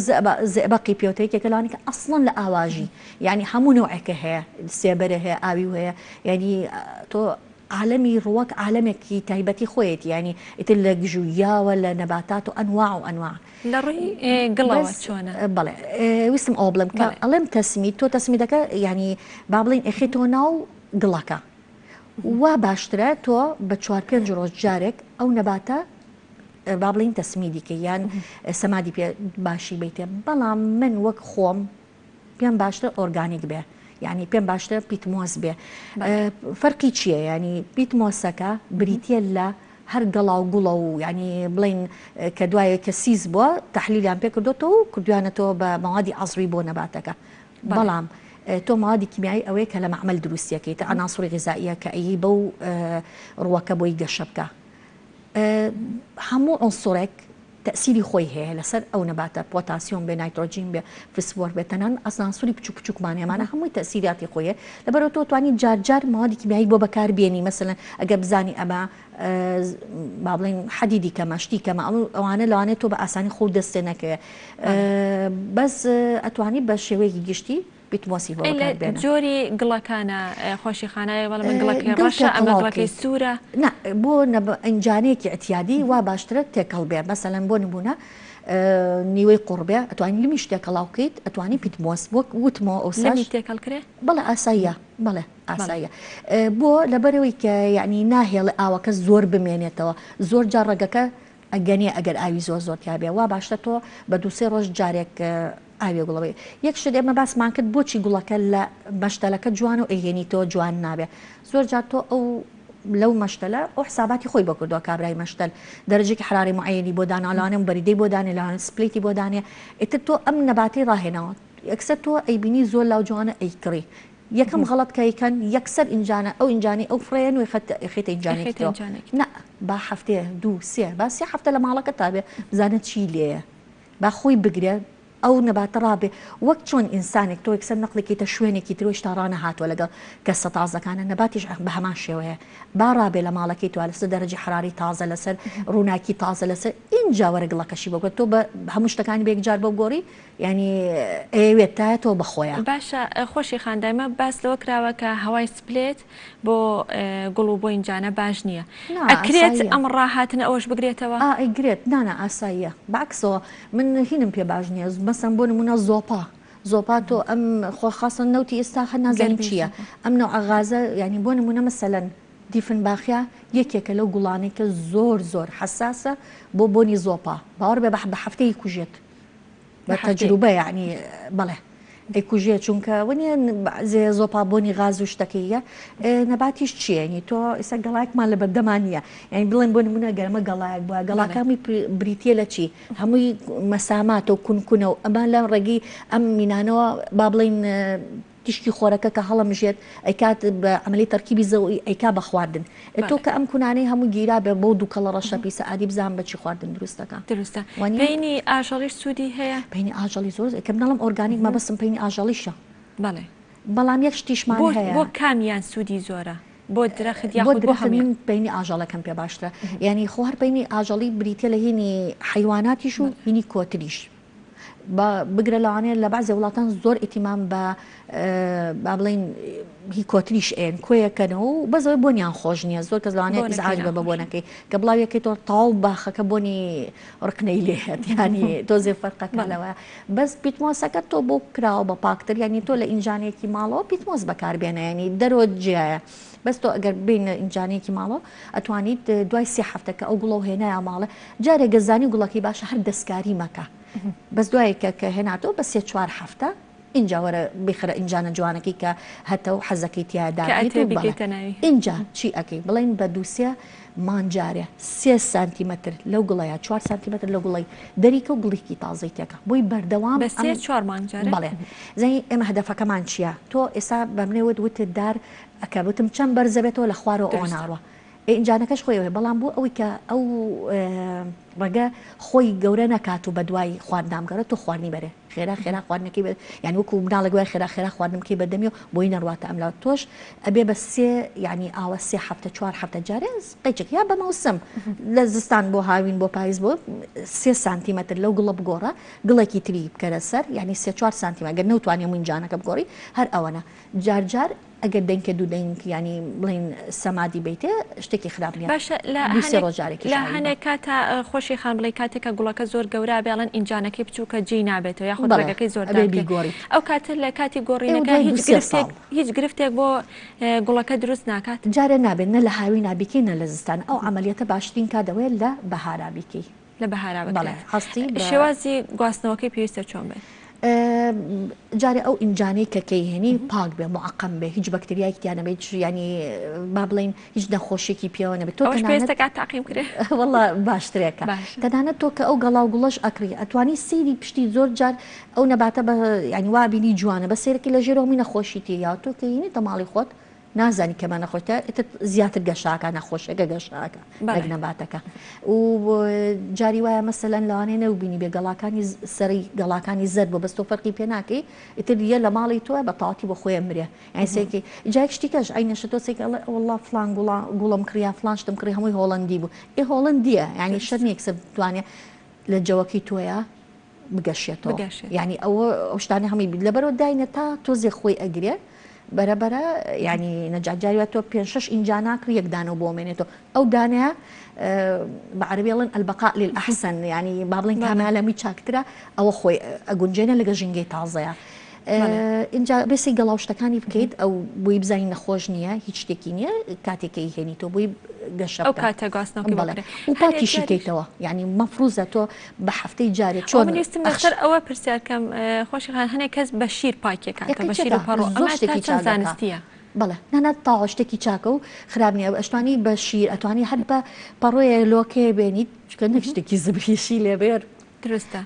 زئبەقی پێوتە یەکێکە لەوانی کە ئەسڵەن لە ئاواژی یعنی هەموو نوعێکە هەیە سێبەرە هەیە ئاوی هەیە یعنی تۆ عالەمی ڕوەک عالەمێکی تایبەتی خۆیەت ینی ئیتر لە گژوویاوە لە نەباتات و ئەنواع و ئەنواع لە ڕووی گڵەوە چۆنە بەڵێ ویستم ئەو بڵم کە ئەڵێم تەسمید تۆ تەسمیدەکە ینی با بڵین ئەخێتەوە ناو گڵەکە وا باشترە تۆ بە 4-5 ڕۆژ جارێک ئەو نەباتە با بڵین تەسمیدیکە یان سەمادی پێ باشی بیتێ بەڵام من وەک خۆم پێم باشتر ئۆرگانیک بێ یعنی پێم باشتر پیتمۆس بێ فەرقی چییە ینی پیتمۆسەکە بریتە لە هەر گەڵا و گوڵە و ینی بڵین کە دوایە کە سیز بووە تەحلیلیان پێ کردوتەوە و کردویانەتەوە بە مەوادی عەزری بۆ نەباتەکە بەڵام تۆ مەوادی کیمیایی ئەوەیە کە لە مەعمەل دروستیەکەیت ئەناسوری غیزائیە کە ئەیی بەو ڕوەکە بۆی گەشە بکە هەموو عنسوڕێک تأثیری خۆی هەیە لەسەر ئەو نەباتە پۆتاسیۆم بێ نایترۆجین بێ فسفۆر بێ تەنان ئەسانسوری بچوک بچووکمانێمانە هەمووی تەسیراتی خۆیە لەبەرەوە تۆ توانی جار موادی کیمیایی بۆ بەکاربێنی مەسەلەن ئەگە بزانی ئەمە با بڵین حەدیدی کەمە شتی کەمە ئەوانە لەوانێت تۆ بە ئاسانی خۆ دەستێ نەکەوێ بەس ئەتوانی بە شێوەیەکی گشتی پیتمۆسی بۆ بەکاربێنە جۆری گڵەکانە خۆشیخانەیە بەڵام من گڵەکەی ڕەشە ئەمە گڵەکەی سوورە بۆ ئەنجانەیەکی ئەتیادی وا باشترە تێکەڵ بێ مەسەلەن بۆ نمونە نیوەی قوربێ ئەتوانی لمیش تێکەڵاو بکەیت ئەتوانی پیتمۆس بۆ وتمەوە ئەو سامی تێکەڵکرێ بەڵێ ئاساییە بەڵێ ئاساییە بۆ لەبەرەوەی کە یعنی ناهێڵ ئاوەکە زۆر بمێنێتەوە زۆر جار ڕێگەکە ئەگەنێ ئەگەر ئاوی زۆر تیابێ وا باشتە تۆ بە 2-3 ڕۆژ جارێک ئاوێ گوڵەوەی یەک شت ئێمە باسمان کرد بۆچی گوڵەکە لە مەشتەلەکە جوان و ئەیهێنی تۆ جوان نابێ زۆر جار تۆ ئەو لەو مەشتەلە ئەو حساباتی خۆی بە کردووە کابرای مەشتەل دەرەجێکی حراری معەنی بۆ داناڵانم بەریدەی بۆ دانێ لاوان سپلیتی بۆ دانێ ئیتر تۆ ئەم نەباتی ڕاهێنەوە یەکسەر تۆ ئەیبینی زۆر لاو جوانە ئەیکڕی یەکەم غەڵەت کەیکەن یەکسەر ئینجانە ئەو ئینجانی ئەو فرەیەن و خێتە ئینجانێک نە با هەفتەیە 2-3 با 3 هەفتە لە ماڵەکە تابێ بزانێت چی لێیە با خۆی بگرێ ئەو نەباتە ڕابێ وەک چۆن ئینسانێک تۆ یەکسەر نەقلێکیتە شوێنێکی ترۆش تا ڕانە هاتووە لەگەڵ کەسە تازەکانە نەباتیش بە هەمان شێوەیە با ڕابێ لە ماڵەکەی تو لەسەر دەرەجی حراری تازە لەسەر ڕووناکی تازە لەسەر اینجا وەرەگڵەکەشی بۆکە تۆ بە هەموو شتەکانی بێکجار بۆ گۆڕی ینی ئەوێت تا تۆ بخۆیە باشە خۆشی خاندایمە باس لەوە کراوە کە هەوای سپلێت بۆ گوڵ و بۆ ئینجانە باش نییە ئەکرێت ئەم ڕاهاتن ئەوەش بگرێتەوە ئەیگرێت نانە ئاساییە باکسەوە من هینم پێ باش نییە مەسەن بۆ نمونە زۆپا تۆ ئەم خۆخاسن نەوتی ئێستا هە نازانم چییە ئەم نەو ئاغازە ینی بۆ نمونە مەسەلەن دیفن باخیا یەکێکە لەو گوڵانێکە زۆر حساسە بۆ بۆنی زۆپا باوەڕ بێ بە هەفتەی کوژێت بە تەجروبە یعنی بەڵێ ئەیکوژێت چونکە وەنیە زۆپا بۆنی غاز و شتەکەیە نەباتیش چیەنی تۆ ئێستا گەڵایەکمان لە بەردەمان نیە یعنی بڵێن بۆ نمونە گەرمە گەڵایەک بووە گەڵاکامی بریتە لە چی هەمووی مەساماتە و کونکونە و ئەمان لە ڕێگەی ئەم مینانەوە با بڵین تشکی خۆرەکە کە هەڵەمژێت ئەیکات بە عملی تەرکیبی زەوی ئەیکا بە خواردن تۆ کە ئەم کونانەی هەموو گیرا بێ بۆ دووکەڵە ڕەشە پیسە ئادی بزان بەچی خواردن دروستەکە دروستە پێینی ئاژەڵیش سوودی هەیە پێینی ئاژەڵی زۆر کە بنەڵم ئۆرگانیک مەبەستم پێینی ئاژەڵیشە بەڵێ بەڵام یەک شتیشمان هەیە بۆ کامیان سوودی زۆرە بۆ درەخت یاخود بۆ هەمین پێینی ئاژەڵەکەم پێ باشترە یعنی خۆ هەر پێینی ئاژەڵی بریتە لە هینی حیواناتیش و هینی کۆتریش بگرە لەوانەیە لە بەعزێ وڵاتان زۆر ئیتیمام بە با بڵین هی کۆتریش ئێن کۆیەکەنەوە و بەزەوەی بۆنیان خۆش نییە زۆر کەس لەوانەیە ئیزعاج بە بۆنەکەی کە بڵاویەکەی تۆ تاڵ باخەکە بۆنی ڕقنەی لێهێت ینی تۆزێ فەرقەکانەوە بەس پیتمۆسەکە تۆ بۆ کراوە بە پاکتر ینی تۆ لە ئینجانێکی ماڵەوە پیتمۆس بەکاربێنە ینی دەرۆ جیایە بەس تۆ ئەگەر بین ئینجانێکی ماڵەوە ئەتوانیت دوای سێ هەفتەکە ئەو گوڵە و هێنایە ماڵە جارێ گەزانی گوڵەکەی باشە هەر دەستکاری مەکە بەس دوایەکە کە هێناتەوە بە سێ چوار هەفتە اینجا وەرە بخرە ئینجانە جوانەکەی کە هەتە و حەزەکەی تیادا اینجا چی ئەەکەی بڵین بە دووسێ مانجارێ 3 سانتیمەتر لەو گوڵەیە 4 سانتیمەتر لە گوڵی دەریکە و گوڵێکی تازەی تێکە بۆی بەردەوام بەڵێ زەی ئێمە هەدەفەکەمان چییە تۆ ئێستا بەمنێوت وتت دار ئەکە وتم چەند بەرزەبێتەوە لە خوارەوە ئۆناڕوە ئینجانەکەش خۆیەوەی بەڵام بۆ ئەوەی کە ئەو ڕگە خۆی گەورە نەکات و بە دوای خواردنامگەرە تۆ خواردنی بەرێ خێرا خێرا خواردنەکەی یعنی وەکو مناڵە گوای خێرا خێرا خواردنمکەی بەدەمی و بۆی نەڕواتە ئەملا تۆش ئەبێ بە سێ یعنی ئاوە 3 هەفتە 4 هەفتە جارێ قەیچێک یا بە مەوسم لە زستان بۆ هاوین بۆ پاییز بۆ 3 سانتیمەتر لەو گوڵە بگۆڕە گڵێکی تری بکەرە سەر یعنی 3-4 سانتیمەتر گەر نەوتوانێ ئینجانەکە بگۆڕی هەر ئەوەنە جارجار ئەگەر دەنگکە دوو دەنگ ینی بڵین سەمادی بیتێ شتێکی خراپ نیە باشە لە هەنێک کاتە خۆشی خان بڵێ کاتێکە گوڵەکە زۆر گەورە بێڵەن ئینجانەکەی بچووکە جێی نابێتەوە یاخود ڕێگەکەی زۆر بیگۆڕی ئەو کاتر لە کاتی گۆڕینەکە هیچ گرفتێک بۆ گوڵەکە دروست ناکات جارە نابێت نە لە هاوی نابیکەی نە لە زستان ئەو عملیەتە باشترین کادەوەی لە بەهارابیکەی لە بەهارا هەستی شێوازی گواستنەوەکەی پێویستە چۆن بێت جارێ ئەو ئینجانەی کەکەی هێنی پاک بێ معقم بێ هیچ بەکتریایەک یانەبێت ینی با بڵین هیچ نەخۆشیێکی پێوە نەبێت تۆ پێستەکات تاقیم کرێ وڵا باشترێکە تەنانەت تۆ کە ئەو گەڵاو گوڵەش ئەکری ئەتوانی سەیری پشتی زۆر جار ئەو نەباتە بە ینی وابینی جوانە بە سێرەی لە ژێرەوەمی نەخۆشیتی یا تۆ کە هینی تەماڵی خۆت نازانی کەمە نەخۆشتە زیاتر گەشاکە نەخۆشەکە گەشاکە لەگ نەباتەکە و جاری وایە مەسەلەن لەوانەیە نەوبینی بێ گەڵاکانی سەری گەڵاکانی زەر بۆ بەستۆ فەرقی پێ ناکەی ئیتر دیە لە ماڵی تۆە بە تاواتی بۆ خۆیان مرێ ئەسێکی جایك شتیکەش ئەینەشە تۆ سێک وڵا فلان گوڵم کریا فلان شتم کڕی هەمووی هۆڵندی بوو ئێ هۆڵندیە ینی شەرنێک سەر توانێت لە جەوەکەی تۆیە بگەشێتەوە ینی ئەوە ئەو شتانی هەمی لەبەرەوە داینە تا تۆزێ خۆی ئەگرێ بەرەبەرە ینی نەجارجاریوە تۆ 5-6 ئینجاناکر یەکدانەوە بۆ مێنێتەوە ئەو دانەیە بەعربیڵن ئەلبەقاء للأحسن ینی با بڵین کامالەمی چاکترە ئەوە خۆی ئەگونجێنە لەگە ژینگەی تازەیە اینجا بێسی گەڵاو شتەکانی بکەیت ئەو بۆی بزانین نەخۆش نییە هیچ شتێکی نییە کاتێکی هێنی تۆ بۆی گەشە ئەو کاتە گواستنەوەی و پاکیشی بکەیتەوە ینی مەفروزە تۆ بە هەفتەی جارێت چۆن ویستم بەخسەر ئەوە پرسیارکەم خۆشی خان هەنێک کەس بە شیر پاکێکاتە بە شیر و پەڕۆ ئەمە شتێکی زانستیە بەڵێ نانات تاوا شتێکی چاکە و خراپ نییە ئەشتوانی بە شیر ئەتوانی هەر بە پەڕۆیە لۆکێ بێنیت چکە نەک شتێکی زبریشی لێبێر درستە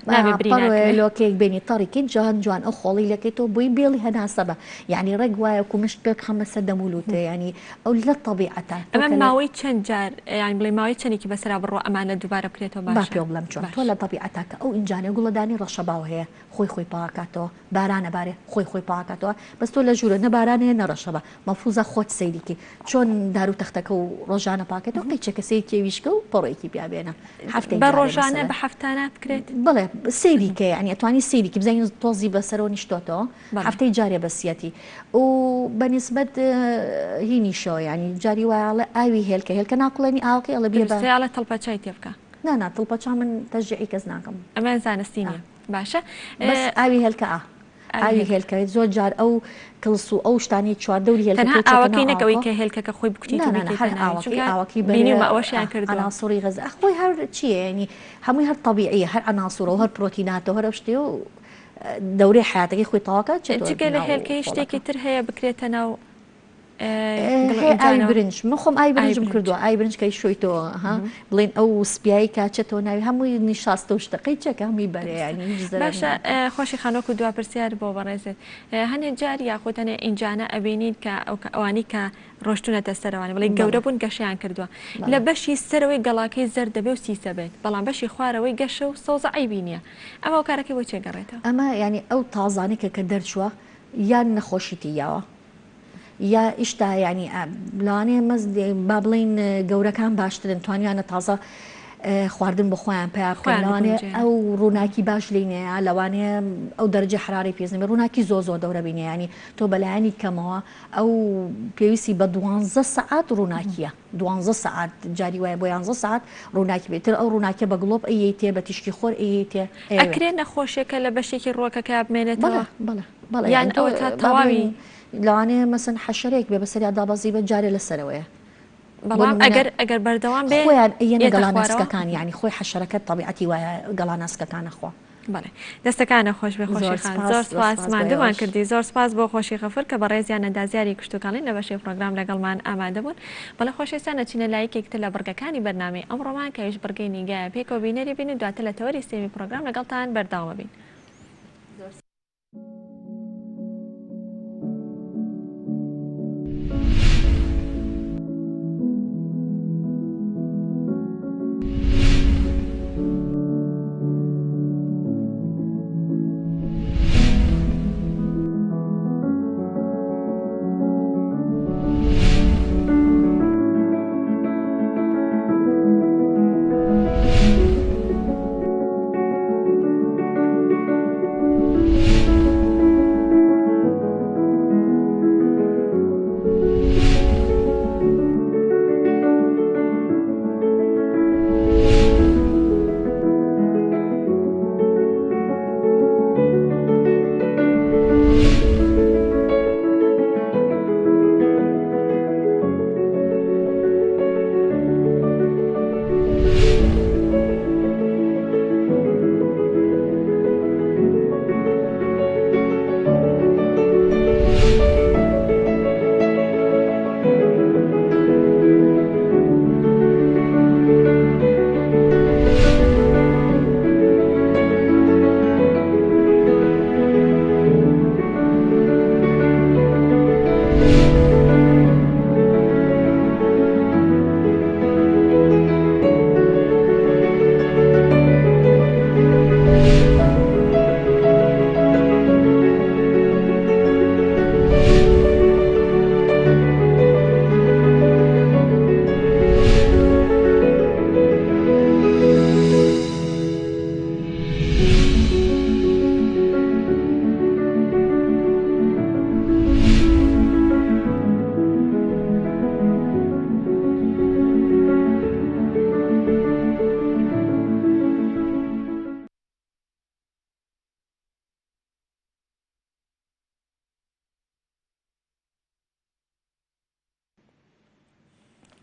لۆکێک بینی تەڕێکی جوان جوان ئەو خۆڵی لەکەیتەوە بۆی بێڵی هەناسە بە یعنی ڕێک وایە و مشت پێ خەمە سەر دەمولوتە ینی ئەو لە تەبیعەتە ئەمە ماوەی چەند جار یان بڵێ ماوەی چەندێکی بەسرا بڕۆ ئەمانە دووبارە بکرێتەوە باش پێ بڵم چۆن تۆ لە تەبیعەتەکە ئەو ئینجانە گوڵەدانی ڕەشەباو هەیە خۆی پاکاتەوە بارانە بارێ خۆی پاکاتەوە بەس تۆ لە ژوورە نەبارانەیە نەڕەشەبە مەفروزە خۆت سەیریکی چۆن دار و تەختەکە و ڕۆژانە پاکێتەوە قەیچەکە سەی کێویشکە و پەڕۆیەکی پیابێنە هەفتەی بە ڕۆژانە بە هەفتانە بکرێت بڵێ سەیریکە ینی ئەتوانی سەیریکی بزانین تۆزی بەسەرەوە نیشتۆتەوە هەفتەی جارێ بەسیەتی و بەنسبەت هینیشەوە ینی جاری وایڵە ئاوی هێلکە ناکڵێنی ئاوکەی ئەڵە بێڵە تەڵپەچای تێ بکە نانا تڵپەچا من تەژعی کەس ناکەم ئەمە زانستی نیە باشە بەس ئاوی هێلکە ئاوی هێلکەوێت زۆر جار ئەو کڵس و ئەو شتانی چواردەوری هێلکە ئاوەکەی نەکەوەی کە هێلکەکە خۆی بکوتی ئاوەکەی بینیمە ئەوەشیان کرد ئەناسوری غەزە خۆی هەر چییە ینی هەمووی هەر طبیعیە هەر ئەناسوورە و هەر پرۆتیناتەوە هەر شتێ و دەورەی حیاتەکەی خۆی تاواکە چێتگە لە هێلکەی شتێکی تر هەیە بکرێتە ناو ئای برنج من خۆم ئای برنجم کردووە ئای برنج کەی شویتەوە بڵێن ئەو سپیایی کاچێتەوە ناوی هەمووی نیشاستە و شتەکەی چەکە هەمووی بەرەیانی باشە خۆشی خانۆک و دوا پرسیار بۆ بەڕێزێت هەنێک جار یاخۆتەنێ ئینجانە ئەبینین کە ئەوانی کە ڕۆشتونەتە سەرەوانی بڵێ گەورە بوون گەشیان کردووە لە بەشی سەرەوەی گەڵاکەی زەر دەبێ و سیسە بێت بەڵام بەشی خوارەوەی گەشە و سەوزە عیبینیە ئەمە ئەو کارەکەی بۆ چێگەڕێتەوە ئەمە ینی ئەو تازانێکە کە دەرچووە یان نەخۆشیتی یاوە یا ئیشتا ینی لەوانەیە مەز با بڵین گەورەکان باشترن توانیانە تازە خواردن بە خۆیان پێ بکەن لەوانێ ئەو ڕووناکی باش لینەیە لەوانەیە ئەو دەرەجە حراری پێزنێ ڕووناکی زۆ دەورە بینێ ینی تۆ بەلایانی کەمەوە ئەو پێویستی بە 12 سەعات ڕووناکیە 12 سەعات جاری وایە بۆ 11 سەعات ڕووناکی بێتتر ئەو ڕووناکە بە گڵۆب ئەیتێ بە تیشکی خۆر ئەیتێ ئەکرێت نەخۆشیەکە لە بەشێکی ڕۆکەکە بمێنێتەوە بەڵێ یان ئەوە تا تەواوی لەوانەیە مەسن حەشەرێک بێ بەسەریا دابەزی بە جارێ لەسەرەوەیە بەڵام ئەگەر بەردەوام بێ خۆیان ئەیەنە گەڵاناسکەکان ینی خۆی حەشەرەکە تەبیعەتی وایە گەڵاناسکەکانەخوا بەڵێ دەستەکانە خۆش بێ خۆشیخان زۆر سپاس مادەمان کردی زۆر سپاس بۆ خۆشی خەفر کە بە ڕێزیان ئەندازیاری کشتتوکڵین لە بەشەی پرۆگرام لەگەڵمان ئامادە بوون بەڵێ خۆشەویستان نەچینە لایەکێکتر لە بڕگەکانی بەرنامەی ئەمڕۆمان کە هیچ بڕگەی نیگایە پێکەوە بینەری بین و دواتر لە تەوەری سێمی پرۆگرام لەگەڵتان بەرداوە بین.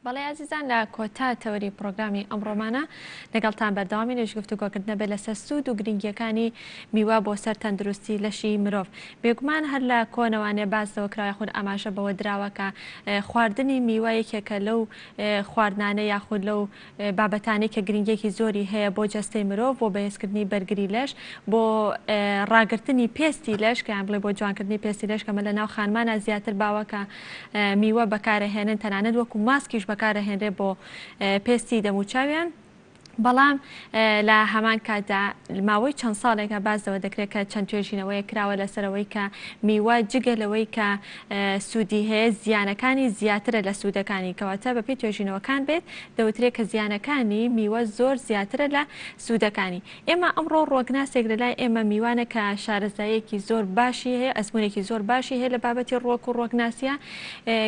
بەڵێ عزیزان لە کۆتا تەوەری پرۆگرامی ئەمڕۆمانە لەگەڵتان بەردەوامی نوێژ گفتوگۆکردنە بێت لەسەر سوود و گرنگیەکانی میوە بۆ سەر تەندروستی لەشی مرۆڤ. بێگومان هەر لە کۆنەوانێ باسەوە کرا یاخود ئاماژە بەوە دراوە کە خواردنی میوە یەکێکە لەو خواردنانە یاخود لەو بابەتانەی کە گرنگێکی زۆری هەیە بۆ جەستەی مرۆڤ بۆ بەهێزکردنی بەرگری لەش بۆ ڕاگررتنی پێستی لەش کە یان بڵێ بۆ جوانکردنی پێستی لەش کەمە لە ناو خانمانە زیاتر باوە کە میوە بەکارەهێنن تەنانەت وەکو ماسکیش بەکارەهێنرێ بۆ پێستی دەموچاویان. بەڵام لە هەمان کاتدا ماوەی چەند ساڵێکە بازەوە دەکرێت کە چەند توێژینەوەی کراوە لەسەرەوەی کە میوە جگەلەوەی کە سوودی هەیە زیانەکانی زیاترە لە سوودەکانی کەواتە بەپێی توێژینەوەکان بێت دەوترێت کە زیانەکانی میوە زۆر زیاترە لە سوودەکانی. ئێمە ئەمڕۆ ڕۆگناسێک لەلای ئێمە میوانە کە شارەزایەکی زۆر باشی هەیە ئەزمونێکی زۆر باشی هەیە لە بابەتی ڕۆک و ڕۆگناسیە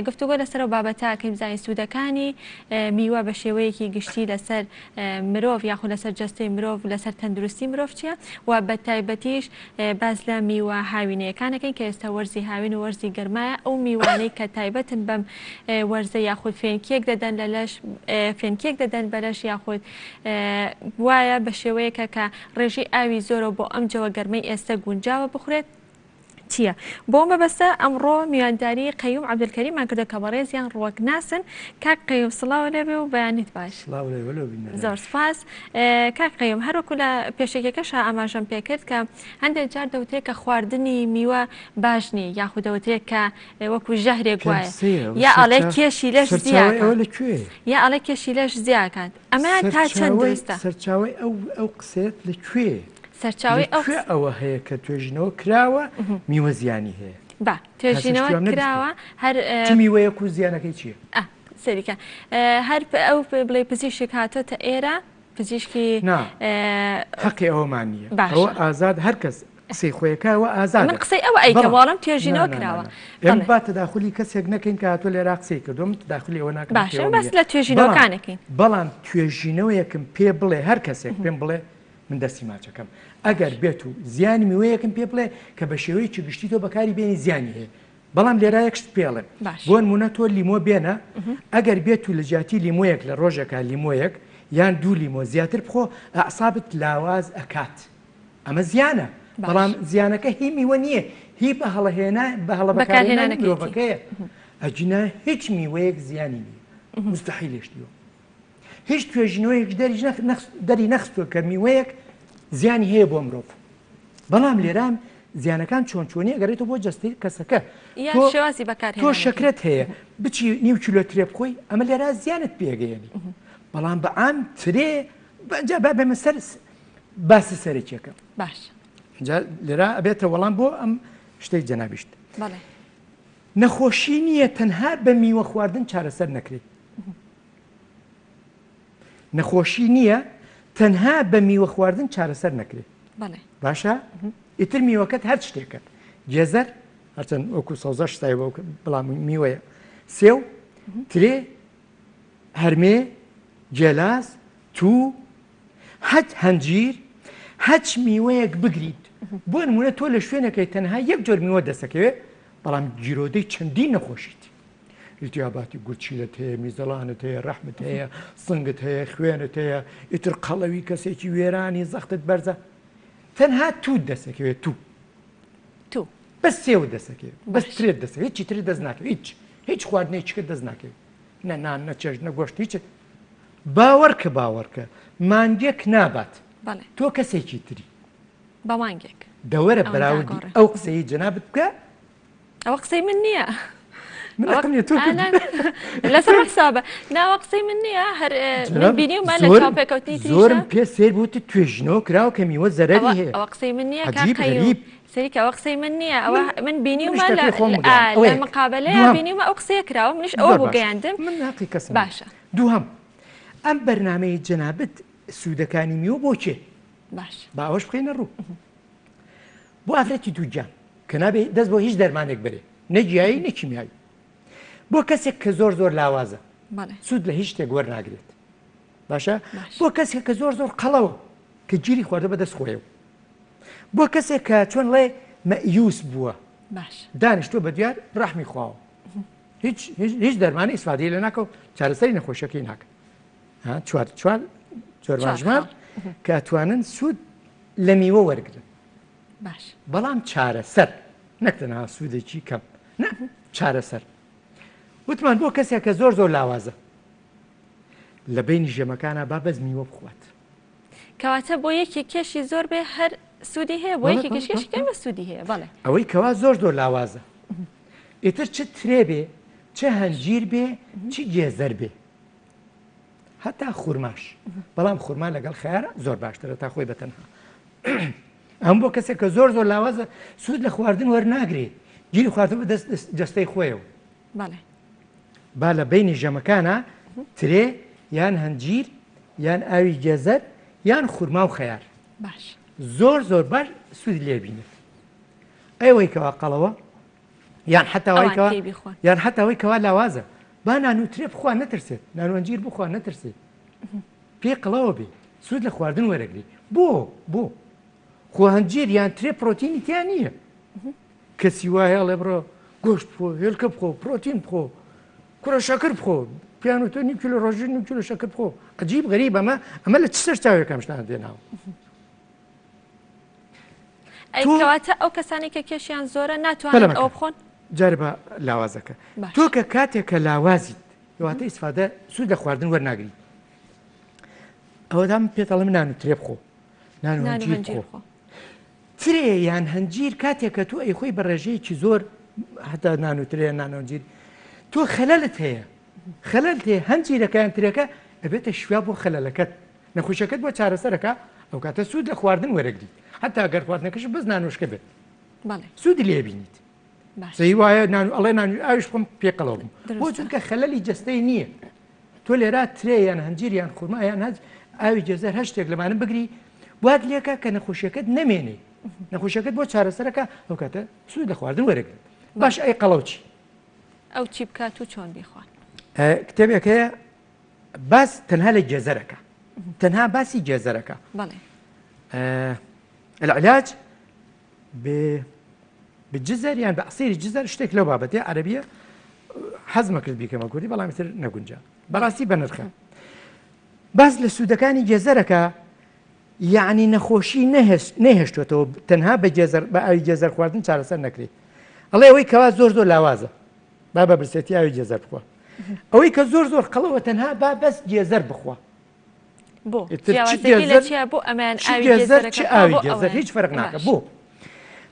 گفتوگۆ لەسەر بابەتاکەیم زانین سوودەکانی میوە بە شێوەیەکی گشتی لەسەر مرۆڤ یاخود لەسەر جەستەی مرۆڤ لەسەر تەندروستی مرۆڤ چییە و بە تایبەتیش باز لە میوە هاوینەکانەکەین کە ئێستا وەرزی هاوین و وەرزی گەرمایە ئەو میوانەی کە تایبەتن بەم وەرزە یاخود فێنکێک دەدەن لە لەش فێنکێک دەدەن بەلەش یاخود وایە بە شێوەیەکە کە ڕێژی ئاوی زۆرە بۆ ئەم جەوە گەرمەی ئێستا گونجاوە بخورێت چییە؟ بۆ مەبەستە ئەمڕۆ میوانداری قەیوم عەبدولکەریمان کردو کە بەڕێزیان ڕۆگناسن. کاک قەیوم سڵاو لێبێ و بەیانیت باش. زۆر سپاس. کاک قەیوم هەروەکو لە پێشێکەکەشە ئاماژەم پێکرد کە هەندێک جار دەوترێت کە خواردنی میوە باش نیە یاخود دەوترێت کە وەکو ژەهرێک وایە یا ئەڵێ کێشی لەش زیاکات یا ئەڵێ کێشی لەش زیاکات ئەمە تا چەند دروستە؟ سەرچاوی ئەو قسێت لەکوێ؟ سەرچاوی ئەوە هەیە کە توێژینەوە کراوە میوە زیانی هەیە. با توێژینەوە کراوە هەر میوەیەک و زیانەکەی چییە؟ سەریکە هەر ئەو بڵێ پزیشک هاتۆتە ئێرە پزیشکی حەقی ئەومان نییە ئەوە ئازاد هەر کەس قسەی خۆیەکەوە ئازاد من قسەی ئەوە ئەیکە وەڵام توێژینەوە کراوە ئێم با تەداخلی کەسێک نەکەین کە هاتووە لێرا قسەی کردوم تەداخلی ئەوە ناکەین باشە بەس لە توێژینەوەکانەکەین بەڵام توێژینەوەیەکم پێ بڵێ هەر کەسێک پێم بڵێ من دەستی ماچەکەم ئەگەر بێت و زیانی میوەیەکم پێ بڵێ کە بە شێوەیەکی گشتی تۆ بەکاری بێنی زیانی هەیە بەڵام لێرا یەکشت پێڵێن بۆ نمونە تۆ لیمۆ بێنە ئەگەر بێت و لە جیاتی لیمۆیەک لە ڕۆژێکە لیمۆیەک یان دوو لیمۆ زیاتر بخۆ ئەعسابت لاواز ئەکات ئەمە زیانە بەڵام زیانەکە هی میوە نییە هی بە هەڵەهێنا بە هەڵە بەکارهێنانەکەیە ئەجینا هیچ میوەیەک زیانی نییە مستحیلش دیوە هیچ توێژینەوەیەک دەری نەخستووە کە میوەیەک زیانی هەیە بۆ مرۆڤ بەڵام لێرام زیانەکان چۆن چۆنی ئەگەڕێتەوە بۆ جەستی کەسەکە تۆ شەکرت هەیە بچی نیو کیلۆ ترێ بخۆی ئەمە لێرا زیانت پێگەیەنی بەڵام بە ئام ترێ بەجا با بێمە سەر باسی سەرێکێکە باش لێرا ئەبێتە وەڵام بۆ ئەم شتەی جەنابیشت نەخۆشی نییە تەنها بە میوە خواردن چارەسەر نەکرێت نەخۆشی نییە تەنها بە میوە خواردن چارەسەر نەکرێت باشە ئیتر میوەکەت هەر شتێکە جێزەر هەرچەند وەکو سەوزە شتای بەڵام میوەیە سێو ترێ هەرمێ جێلاس تو هەت هەنجیر هەچ میوەیەک بگریت بۆ نمونە تۆ لە شوێنەکەی تەنها یەک جۆر میوە دەسەکەوێت بەڵام گیرۆدەی چەندی نەخۆشیت ئیتیاباتی گورچیلت هەیە میزەڵانت هەیە ڕەحمت هەیە سنگت هەیە خوێنت هەیە ئیتر قەڵەوی کەسێکی وێرانی زەختت بەرزە تەنها تو دەسەکەوێت تو بەس سێو دەسەکەوێت بەس ترێت دەسەکەوێت هیچی تر دەست ناکەوێت هیچ خواردنەی چکە دەست ناکەوێت نە نان نە چێژ نە گۆشت هیچ باوەڕکە مانگێک نابات تۆ کەسێکی تری بە مانگێک دەوەرە بەراوردی ئەو قسەی جەنابەت بکە ئەوە قسەی من نییە لەسەر حسابە ناوە قسەی من نییە هەر بینیمە لە چاپێکەوتنی زۆرم پێ سێر بووتە توێژنەوە کراوە کە میوە زەرەری هەیە ئەوە قسەی من نییە سەریکە ئەوە قسەی من نییە ئەوە من بینیمە لە مقابلەیە بینیمە ئەو قسەیە کراوە منش ئەوە بۆ گەیاندم من ناقی کەسم باشە دووهەم ئەم بەرنامەی جەنابەت سوودەکانی میوە بۆ چێ باش باوەش بخێنە ڕوو بۆ ئافرەتی دووجان کە نابێ دەست بۆ هیچ دەرمانێک بەرێ نەگیایی نەکیمیایی بۆ کەسێک کە زۆر لاوازە سوود لە هیچ شتێک وەرناگرێت باشە بۆ کەسێک کە زۆر قەڵەوە کە گیری خواردە بەدەست خۆیەوە بۆ کەسێک کە چۆن لێ مەیوس بووە دانیشتۆ بە دیار ڕەحمی خواوە هیچ دەرمانی ئیسفادەی لە ناکە و چارەسەری نەخۆشیەکەی ناکە چوار جۆرماژمار کە ئەتوانن سوود لە میوە وەرگرن بەڵام چارەسەر نەکتەنها سوودێکی کەم چارەسەر وتمان بۆ کەسێک کە زۆر لاوازە لە بینی ژێمەکانە با بەز میوە بخوات کەواتە بۆ یەکی کێشی زۆر بێ هەر سوودی هەیە بۆ یەکی کێشی کەم بە سوودی هەیە بەڵێ ئەوەی کەوا زۆر لاوازە ئیتر چ ترێ بێ چه هەنجیر بێ چی گێزەر بێ هەتا خوورماش بەڵام خوورما لەگەڵ خیارە زۆر باشترە تا خۆی بەتەنها ئەم بۆ کەسێک کە زۆر لاوازە سوود لە خواردن وەرناگرێت گیری خواردن بە دەست جەستەی خۆیەوە با لە بینی ژەمەکانە ترێ یان هەنجیر یان ئاوی گێزەر یان خوورما و خەیار زۆر باش سوود لێبینێت ئەوەی کەوا قەڵەوە یان حتاوەی کەوا لاوازە با نانوترێ بخوا نەترسێت نانوەنجیر بخوا نەترسێت پێ قڵەوە بێ سوود لە خواردن وەرەگری بۆ خۆ هەنجیر یان ترێ پرۆتینی تیان نییە کەسی وایە لێ بڕۆ گۆشت بخۆ هێلکە بخۆ پرۆتین بخۆ کوڕە شەکر بخۆ پیانوتۆ نیم کیلۆ ڕۆژی نیم کیلۆ شەکر بخۆ عەجیب غەریب ئەمە لە چ سەرچاوێکم شتان دێناوە ئەیکەواتە ئەو کەسانی کە کێشیان زۆرە ناتوانن ئەو بخۆن جارە بە لاوازەکە تۆ کە کاتێک کە لاوازیت کەواتە ئیسفادە سوود لە خواردن وەرناگری ئەوەدام پێتەڵم نانوترێ بخۆ نانوەنجیر بخۆ ترێ یان هەنجیر کاتێک کە تۆ ئەی خۆی بە ڕێژەیەکی زۆر هەتا نانوترێ نانەوەنجیر تۆ خەلەلت هەیە هەنجیرەکەیان ترەکە ئەبێتە شویا بۆ خەلەلەکەت نەخۆشیەکەت بۆ چارەسەرەکە ئەو کاتە سوود لە خواردن وەرەگریت هەتا گەر خواردنەکەش بەس نانوشکە بێت سوودی لێ بینیت سەی وایە ئەڵێ ئاویش بخۆم پێقەڵەوە بووم بۆ چونکە خەلەلی جەستەی نییە تۆ لێرا ترێ یان هەنجیر یان خوورما یان هەج ئاوی جێزەر هەر شتێک لەمانە بگری وات لێکە کە نەخۆشیەکەت نەمێنێ نەخۆشیەکەت بۆ چارەسەرەکە ئەو کاتە سوود لە خواردن وەرەگرن باش ئەی قەڵەوچی ئەو چی بکات و چۆن بیخوان کتێبێک هەیە باس تەنها لە جێزەرەکە تەنها باسی جێزەرەکە بەڵێ العلاج بجزر یان بە عسیری جزر شتێک لەو بابەتێ عەرەبیە حەزمە کرد بیکەمە کوردی بەڵامی تر نەگونجا بەڕاستی بە نرخە باس لە سوودەکانی جێزەرەکە یعنی نەخۆشی نەهێشتوێتەوە تەنها بە ئاوی جێزەر خواردن چارەسەر نەکرێت ئەڵێ ئەوەی کەوا زۆر لاوازە با بە برسێتی ئاوی جێزەر بخوا ئەوەی کە زۆر قەڵەوە تەنها با بەس جێزەر بخوا بۆ بۆ ئەمان ئاوی جێزەر هیچ فەرق ناکە بۆ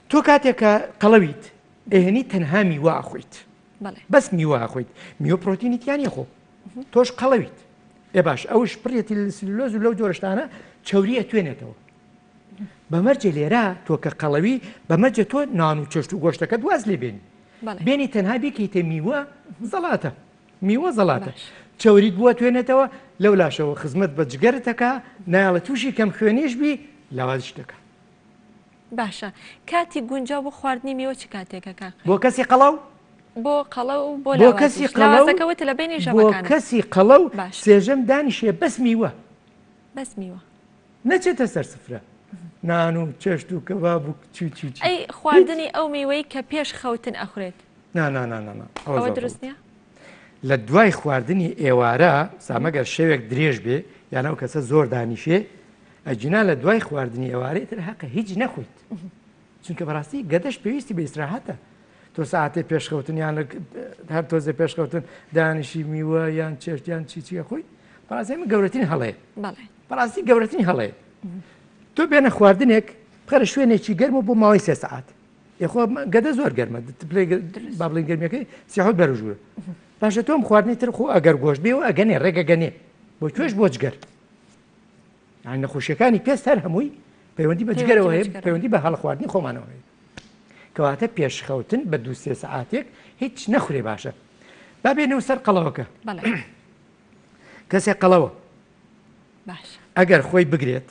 تۆ کاتێکە قەڵەویت ئێهێنی تەنها میوە ئەخۆیت بەس میوە ئەخۆیت میوە پرۆتینیتیانی خۆ تۆش قەڵەویت ئێ باش ئەوش پڕێتی سلولۆز و لەو جۆرەشتانە چەوری ئەتوێنێتەوە بەمەرجێ لێرە تۆ کە قەڵەوی بەمەرجە تۆ نان و چەشت و گۆشتەکە دواز لێ بێنی بێنی تەنها بیکەیتە میوە زەڵاتە میوە زەڵاتە چەوریت بووە توێنێتەوە لەو لاشەوە خزمەت بە جگەرتەکە نایڵە تووشی کەم خوێنێش بی لاواز شتەکە باشە کاتی گونجا بۆ خواردنی میوە چ کاتێکەکە بۆ کەسی قەڵەو بۆ قەڵەو بۆ کەسی قەڵەوەکەوتە لە بینی ژەوەکان بۆ کەسی قەڵەو سێژەم دانیشێ بەس میوە بەس میوە نەچێتە سەر سفرە نان و چەشت و کەباب و چی ئەی خواردنی ئەو میوەی کە پێش خەوتن ئەخورێت ئەوە دروست نییە لە دوای خواردنی ئێوارە سامەگەر شەوێک درێژ بێ یان ئەو کەسە زۆر دانیشێ ئەجینا لە دوای خواردنی ئێوارەی تر حەقە هیچ نەخۆیت چونکە بەڕاستی گەدەش پێویستی بە ئیسراحەتە تۆ ساعتێ پێشخەوتن یان هەر تۆزە پێشخەوتن دانیشی میوە یان چێشتیان چیچیە خۆی بەڕاستی من گەورەترین هەڵەیە بەڕاستی گەورەترین هەڵەیە تۆ بێنە خواردنێک بخەرە شوێنێکی گەرمە بۆ ماوەی 3 ساعات یخۆ گەدە زۆر گەرمە با بڵین گەرمیەکەی سیاحوت بەرەژوورە باشە تۆم خواردنی تر خۆ ئەگەر گۆشت بێ و ئەگەنێ ڕێگەگەنێ بۆ توێش بۆ جگەر یان نەخۆشیەکانی پێست هەر هەمووی پەیوەندی بە جگەرەوە هەیە پەیوەندی بە هەڵ خواردنی خۆمانەوە هەیە کەواتە پێشخەوتن بە 2-3 ساعاتێک هیچ نەخورێ باشە با بێنەوە سەر قەڵەوەکە کەسێک قەڵەوە ئەگەر خۆی بگرێت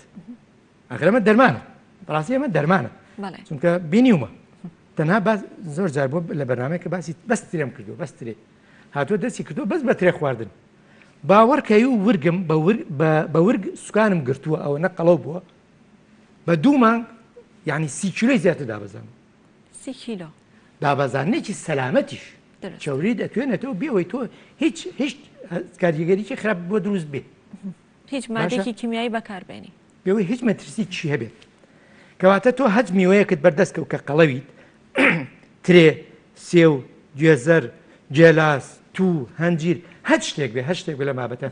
ئەگەرمە دەرمانە بەڕاستی ئەمە دەرمانە چونکە بینیومە تەنها زۆر جار بۆ لە بەرنامەیەکە باسی بەسترێم کردو بەسترێ هاتووە دەستی کردو بەس بە ترێ خواردن باوەڕکەی و ورگم بە ورگ سوکانم گرتووە ئەوە نە قەڵەو بووە بە 2 مانگ یعنی 30 کیلۆی زیاتر دابەزانم 30 کیلۆ دابەزانێکی سەلامەتیش چەوری دەتوێنێتەوە بێەوەی تۆ هیچ کاریگەریی خراپ بۆ دروست بێ هیچ مادێکی کیمیایی بەکاربێنی بێەوەی هیچ مەترسی چی هەبێت کەواتە تۆ هەج میوەیەکت بەردەستکە و کە قەڵەویت ترێ سێو گوێزەر جێلاس تو هەنجیر هەر شتێک بێ هەر شتێک بێ لە مابەتە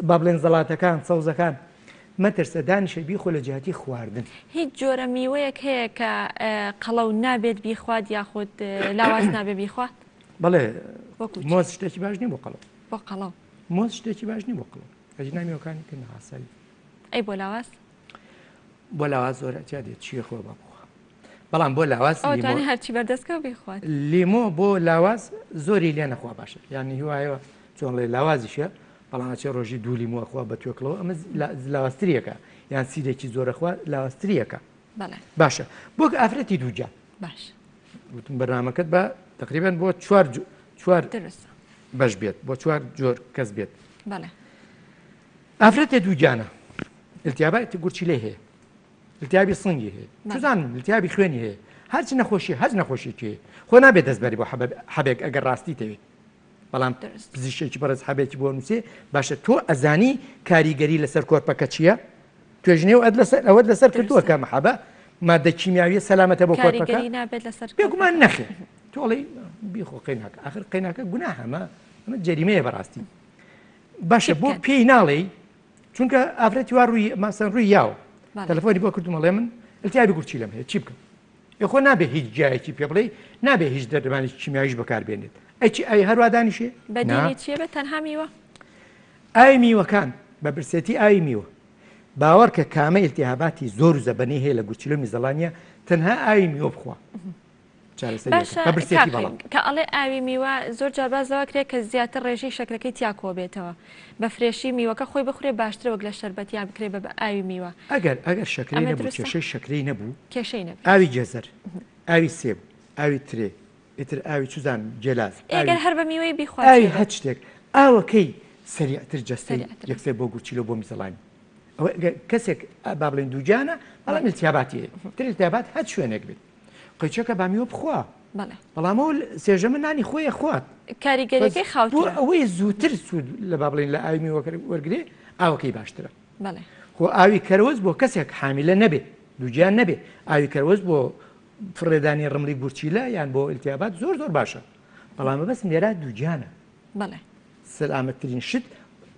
با بڵێن زەڵاتەکان سەوزەکان مەترسە دانیشە بیخۆ لە جیهاتی خواردن هیچ جۆرە میوەیەک هەیە کە قەڵەو نابێت بیخوات یاخود لاواز نابێت بیخوات بەڵێ مۆز شتێکی باش نیە بۆ قەڵەو بۆ قەڵەو مۆز شتێکی باش نیە بۆ قەڵەو ئەجنا میوەکانی کردن هاسایی ئەی بۆ لاواز بۆ لاواز زۆرە چیا دێت چیە خۆ بە بەڵام بۆ لاواز ئەوتوانی هەرچی بەردەستکە بیخوات لیمۆ بۆ لاواز زۆری لێ نەخوا باشە یانی هیوایەوە چۆن لێ لاوازیشە بەڵام چێ ڕۆژی دوو لیمۆ خوا بە توێکڵەوە ئەمە لاواستریەکە یان سیرێکی زۆرەخوا لاواستریەکە باشە بۆ ئافرەتی دووجا باش وتم بەرنامەکەت بە تقریبان بۆ 4 بەش بێت بۆ 4 جۆر کەس بێت ئافرەتە دووجانە التیابەتی گورچی لێ هەیە التیابی سنگی هەیە چزانم التیابی خوێنی هەیە هەرچی نەخۆشی هەز نەخۆشیێکی خۆ نابێت دەستبەری بۆ حەبێک ئەگەر ڕاستی تەوێ بەڵام پزیشێکی بەڕێز حەبێکی بۆ نووسێ باشە تۆ ئەزانی کاریگەری لەسەر کۆرپەکە چییە توێژنێ و ئەوەت لەسەر کردووە کە مەحەبە مادە کیمیاویە سەلامەتە بۆ کۆرپەکە بێگومان نەخێ تۆڵی بیخۆ قەیناکە ئاخر قەیناکە گوناه ئەمە جەریمەیە بەڕاستی باشە بۆ پێی ناڵێ چونکە ئافرەتی وا ڕووی ماسەن ڕووی یاوە تەلەفۆنی بۆ کردومەڵێ من التیابی گورچی لەم هەیە چی بکەم یخۆ نابێ هیچ جایەکی پێ بڵێ نابێ هیچ دەرمانی کیمیاویش بەکاربێنێت ئەی هەروە دانیشێ بەدینی چیە بێت تەنها میوە ئاوی میوەکان بە برسێتی ئاوی میوە باوەڕ کە کامە ئیلتیهاباتی زۆر و زەبەنی هەیە لە گورچیلۆ میزەڵانیا تەنها ئاوی میوە بخوا کە ئەڵێ ئاوی میوە زۆر جار بازەوە کرێت کە زیاتر ڕێژەی شەکرەکەی تیاکۆ بێتەوە بە فرێشی میوەکە خۆی بخورێ باشترە وەک لە شەربەتیان بکرێ بە ئاوی میوە ئەگەر شەکرەی نەبوو کێشەی شەکرەی نەبوو کێشەی نەبوو ئاوی جەزەر ئاوی سێب ئاوی ترێ ئیتر ئاوی چوزان جێلاز ئەگەر هەر بە میوەی بیخوات ئاوی هەچ شتێک ئاوەکەی سەریعتر جەستەی یەکسێر بۆ گورچیلۆ بۆ میزەڵانی ئەوە کەسێک با بڵێن دووجانە بەڵام التیاباتی تر التیابات هەچ شوێنێک بێت قەیچەکە با میوە بخوا بەڵامەوە سێژەمە نانی خۆیە خوات کاریگەریەکەی خاوت ئەوەی زووتر سوود لە با بڵێن لە ئاوی میوە وەرگێ ئاوەکەی باشترە خۆ ئاوی کەرەوەز بۆ کەسێک حامیلە نەبێت دووجیان نەبێت ئاوی کەرەوەز بۆ فڕێدانی ڕملی گورچیلە یان بۆ التیابات زۆر باشە بەڵامە بەسم لێرە دووجانە سەلامەتترین شت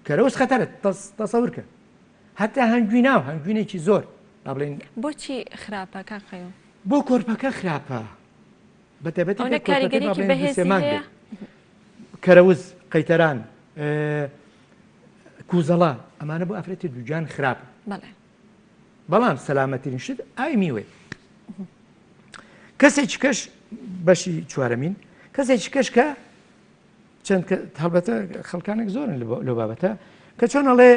کەرەوەز خەتەرە تەسەورکە هەتا هەنگوی ناو هەنگوینێکی زۆر بڵێن بۆچی خراپە کاقەوە بۆ کۆرپەکە خراپە بەتەبەتی کەرەوز قەیتەران کوزەڵا ئەمانە بۆ ئافرەتی دووجان خراپە بەڵام سەلامەترین شت ئاوی میوێ کەسێکی کەش بەشی چوارەمین کەسێکی کەش کە چەند هەڵبەتە خەڵکانێک زۆرن لە بابەتە کە چۆن ئەڵێ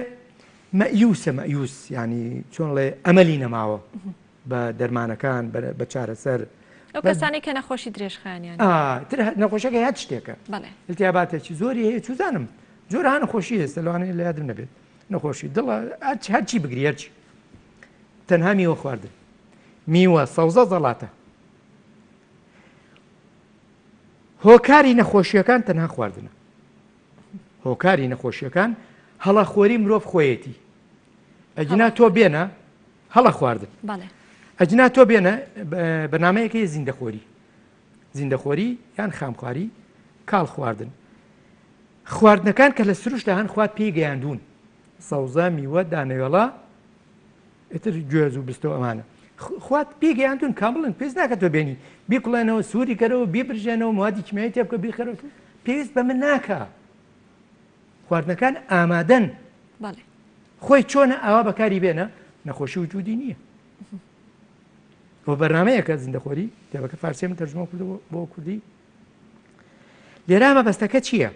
مەیوسە مەیوس ینی چۆن لێ ئەمەلی نەماوە بە دەرمانەکان بە چارەسەر ئەو کەسانی کە نەخۆشی درێژخانیان تر نەخۆشەکە هەت شتێکە التیاباتێکی زۆری هەیە چوزانم زۆر نەخۆشی هێستا لەوانەیە لە یادم نەبێت نەخۆشی دڵە هەرچی بگری هەرچی تەنها میوە خواردن میوە سەوزە زەڵاتە هۆکاری نەخۆشیەکان تەنها خواردنە هۆکاری نەخۆشیەکان هەڵەخۆری مرۆڤ خۆیەتی ئەجنا تۆ بێنە هەڵە خواردن ئەجنا تۆ بێنە بەنامەیەکی زیندەخۆری یان خامخواری کاڵ خواردن خواردنەکان کە لە سروشدا هەن خوات پێی گەیاندون سەوزە میوە دانەوێڵە ئتر گوێز و بستەوە ئەمانە خوات پێی گەیاندون کامڵن پێست ناکە تۆ بێنی بیکڵێنەوە سووری کەرەوە بیبرژێنەوە موادی کیمیایی تێ بکە بیخەرەوە پێویست بە من ناکە خواردنەکان ئامادەن خۆی چۆنە ئاوا بەکاری بێنە نەخۆشی وجودی نییە بۆ بەرنمەیەکە زیندەخۆری کتێبەکە فارسی من تەرجمە کردەوە بۆ کوردی لێرە مەبەستەکە چییە؟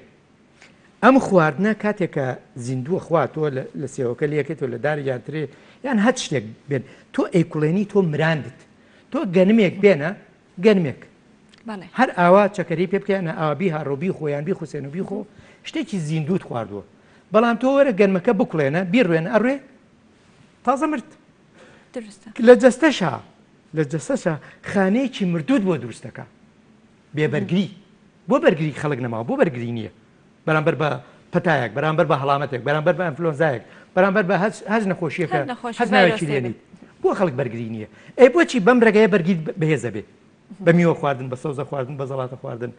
ئەم خواردنە کاتێکە زیندووە خواتەوە لە سێوەکە لەکێتەوە لە داری یانترێ یان هەت شتێک بێن تۆ ئەیکوڵێنی تۆ مراندت تۆ گەنمێک بێنە گەنمێک هەر ئاوا چەکەری پێ بکەیانە ئاوابی هاڕۆبی خۆیان بی خوسێنوبی خۆ شتێکی زیندوت خواردووە بەڵام تۆ وەرە گەنمەکە بکڵێنە بیڕوێنە ئەڕێ تازە مرد لە جەستەشە خانەیەکی مردوود بۆ دروستەکە بێبەرگری بۆ بەرگری خەڵک نەماوە بۆ بەرگری نییە بەرامبەر بە پەتایەک بەرامبەر بە هەڵامەتێک بەرامبەر بە ئەنفلۆنزایەک بەرامبەر بە هەز نەخۆشیەکە هەز ناوێکی لێنیت بۆ خەڵک بەرگری نییە ئەی بۆچی بەم ڕێگەیە بەرگیت بەهێزە بێ بە میوە خواردن بە سەوزە خواردن بە زەڵاتە خواردن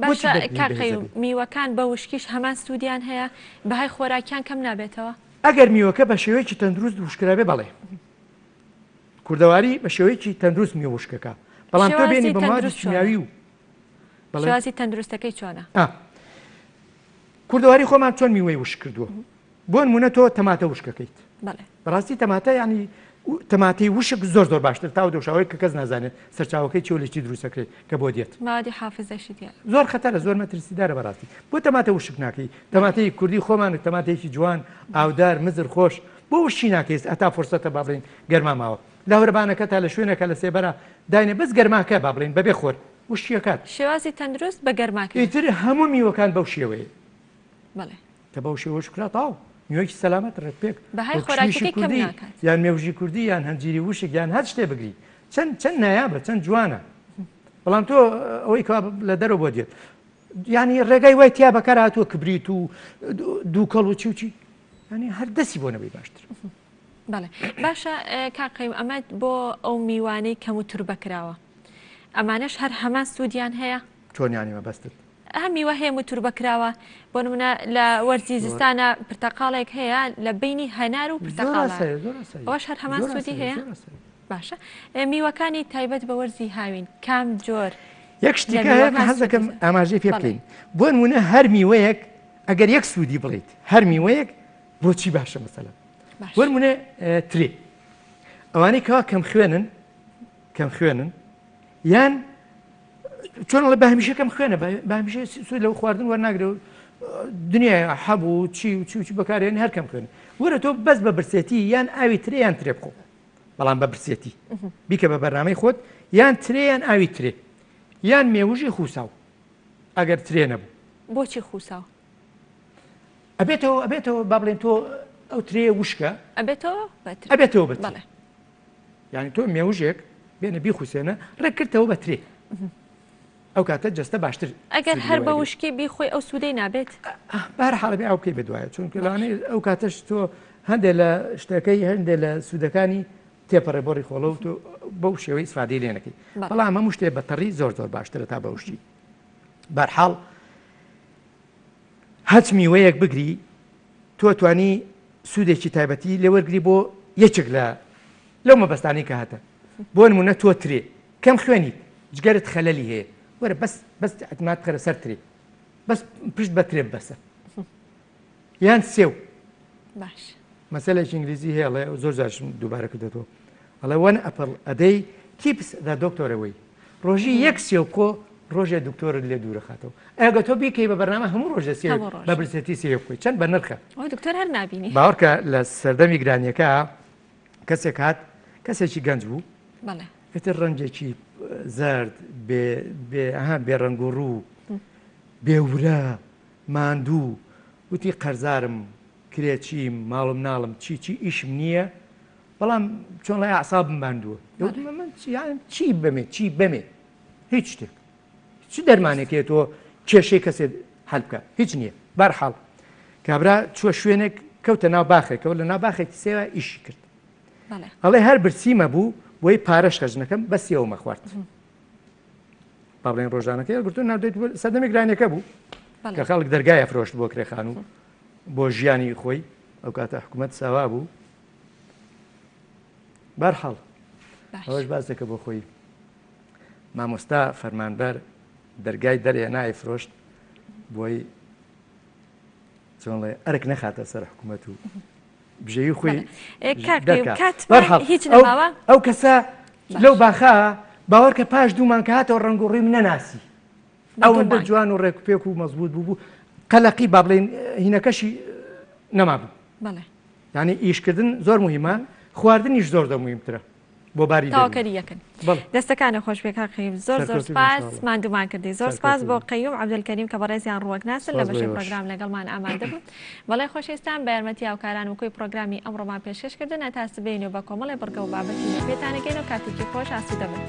باشە کاقەی میوەکان بە وشکیش هەمان سوودیان هەیە بەهای خۆراکیان کەم نابێتەوە ئەگەر میوەکە بە شێوەیەکی تەندروست وشکرابێ بەڵێ کوردەواری بە شێوەیەکی تەندروست میوە وشکەکە بەڵام تۆ بێنی بە موادی کیمیاوی و شێوازی تەندروستەکەی چۆنە کوردەواری خۆمان چۆن میوەی وشک کردووە بۆ نمونە تۆ تەماتە وشکەکەیت بەڕاستی تەماتە ینی تەماتی وشک زۆر باشتر تا دۆشاوی کە کەس نازانێت سەرچاوەکەی چۆلێکی دروستەکەی کە بۆ دێت مادی حافزەشی زۆر خەتەرە زۆر مەترسیدارە بەڕاستی بۆ تەماتە وشک ناکەی تەماتەی کوردی خۆمان تەماتێکی جوان ئاودار مزر خۆش بۆ وشی ناکەیت ئەتا فرسەتە با بڵێن گەرماماوە لاوەربانەکە تا لە شوێنەکە لە سێبەرە داینە بەس گەرماکە با بڵێن بەبێ خۆر وشیەکات شێوازی تەندروست بە گەرماکە ئیتر هەموو میوەکان بەو شێوەیە کە بەو شێوە شکرا تاو میوەیەکی سەلامەت ڕێت پێک بەهای خۆراکی کوردی یان مێوژی کوردی یان هەنجیری وشک یان هەر شتێ بگری چەند نایابە چەند جوانە بەڵام تۆ ئەوەی لە دەرەوە بۆ دێت ینی ڕێگای وای تیا بەکار هاتووە کبریت و دوو کەڵ و چی ینی هەر دەستی بۆ نەبەی باشتر بەڵێ باشە کاقەیم ئەمە بۆ ئەو میوانەی کەم و تور بەکراوە ئەمانەش هەر هەمان سوودیان هەیە چۆنیانیمە بەستت هەم میوە هەیە وتور بەکراوە بۆ نمونە لە وەرزی زستانە پرتەقاڵێک هەیە لە بینی هەنار و پرتەقاڵ ئەوەش هەر هەمان سوودی هەیە باشە میوەکانی تایبەت بە وەرزی هاوین کام جۆر یەک شتێکە حەز دەکەم ئاماژەی پێ بکەین بۆ نمونە هەر میوەیەک ئەگەر یەک سوودی بڵیت هەر میوەیەک بۆچی باشە مەسەلەن بۆ نمونە ترێ ئەوانەی کەوا کەم خوێنن یان چۆنڵێ بە هەمیشەکەم خوێنە بە هەمیشە سوود لەو خواردن وەرناگرێت دنیای حەبوو چی بەکارێن هەرکەم خوێن وەرە تۆ بەس بە برسێتی یان ئاوی ترێ یان ترێ بخۆ بەڵام بە برسێتی بیکە بە بەرنامەی خۆت یان ترێ یان ئاوی ترێ یان مێوژی خوساو ئەگەر ترێ نەبوو بۆچی خوساو ئەبێتەوە با بڵێن تۆ ئەو ترێ وشکە ئەبێتەوە بەت یعنی تۆ مێوژێک بێنە بیخوسێنە ڕێکردەوە بە ترێ ئەو کاتە جەستە باشتر ئەگەر هەر بە وشکی بیخۆی ئەو سوودەی نابێت بەر حاڵبێ ئەو بکەی بەدوایە چونکە لەوانەیە ئەو کاتەش تۆ هەندێک لە شتەکەی هەندێک لە سوودەکانی تێپەڕێ بۆڕی خۆڵە و تۆ بەو شێوەی ئیسفادەی لێ نەکەی بەڵام هەموو شتێ بەتەڕی زۆر باشترە تا بەوشتی بەرحاڵ هەچ میوەیەک بگری تۆ توانی سوودێکی تایبەتی لێ وەرگری بۆ یەکێک لەو مەبەستانی کە هاتە بۆ نمونە تۆ ترێ کەم خوێنیت جگەرت خەلەلی هەیە وەرە بەس ئەتمات کەرە سەر ترێ بەس پشت بە ترێ بەسە یان سێو باش مەسەلێکی ئینگلیزی هەیەڵێ زۆر جاشم دووبارە کردێتەوە ئەڵێ وەن ئەپڵ ئەدەی کیپس دا دۆکتۆرەوەی ڕۆژی یەک سێو بکۆ ڕۆژێ دکتۆرت لێ دوورە خاتەوە ئەگە تۆ بیکەی بە بەرنامە هەموو ڕۆژە سێ بە برسێتی سێ بکۆی چەند بە نرخە دکتۆر هەر نبینی باوەڕکە لە سەردەمی گرانیەکە کەسێک هات کەسێکی گەنج بوو پێتر ڕەنجێکی زرد بێڕەنگ و ڕوو بێورە ماندوو وتی قەرزارم کرێچیم ماڵم ناڵم چی ئیشم نییە بەڵام چۆن لە عسابم ماندووە چی بەمێ هیچ شتێک چ دەرمانێکێ تۆ کێشەی کەسێت هەل بکە هیچ نییە بەرحاڵ کابرا چووە شوێنێک کەوتە ناو باخێکەوە لە ناو باخێکی سێوە ئیشی کرد ئەڵێ هەر برسیمە بوو بۆی پارەش خەژنەکەم بەسیەوەمە خوارد با بڵێن ڕۆژانەکە گرتو ناودێت سەردەمی گرانیەکە بوو کە خەڵک دەرگایە فرۆشت بۆ کرێخان و بۆ ژیانی خۆی ئەو کاتە حکوومەت ساوا بوو بەرحاڵ ئەوەش باس دەکە بۆ خۆی مامۆستا فەرمانبەر دەرگای دەرێ نای فرۆشت بۆی چۆنڵێ ئەرک نەخاتە سەر حکوومەت و بژەی خۆی ئەو کەسە لەو باخە باوەڕکە پاش دوومان کە هاتەوە ڕەنگ و ڕووی نەناسی ئەوەندە جوان و ڕێکپێک و مەزبوط بوو قەلەقی با بڵێن هینەکەشی نەما بوو یعنی ئیشکردن زۆر مهمە خواردنیش زۆر مهمترە بۆ باری تاواکەری یەکەن دەستەکانی خۆش بێکا قەیوم زۆر سپاس ماندوومان کردی زۆر سپاس بۆ قەیوم عەبدولکەریم کە بەڕێزیان ڕوەگناسن لە بەشی پرۆگرام لەگەڵمان ئامادە بوون بەڵێ خۆشەویستان بە یارمەتی هاوکاران وکۆی پرۆگرامی ئەمڕۆمان پێشکەشکردن هەتا سبەینەوە بە کۆمەڵی بەرگە و بابەتی پێتانەگەین و کاتێکی خۆش ئاسوودە بن.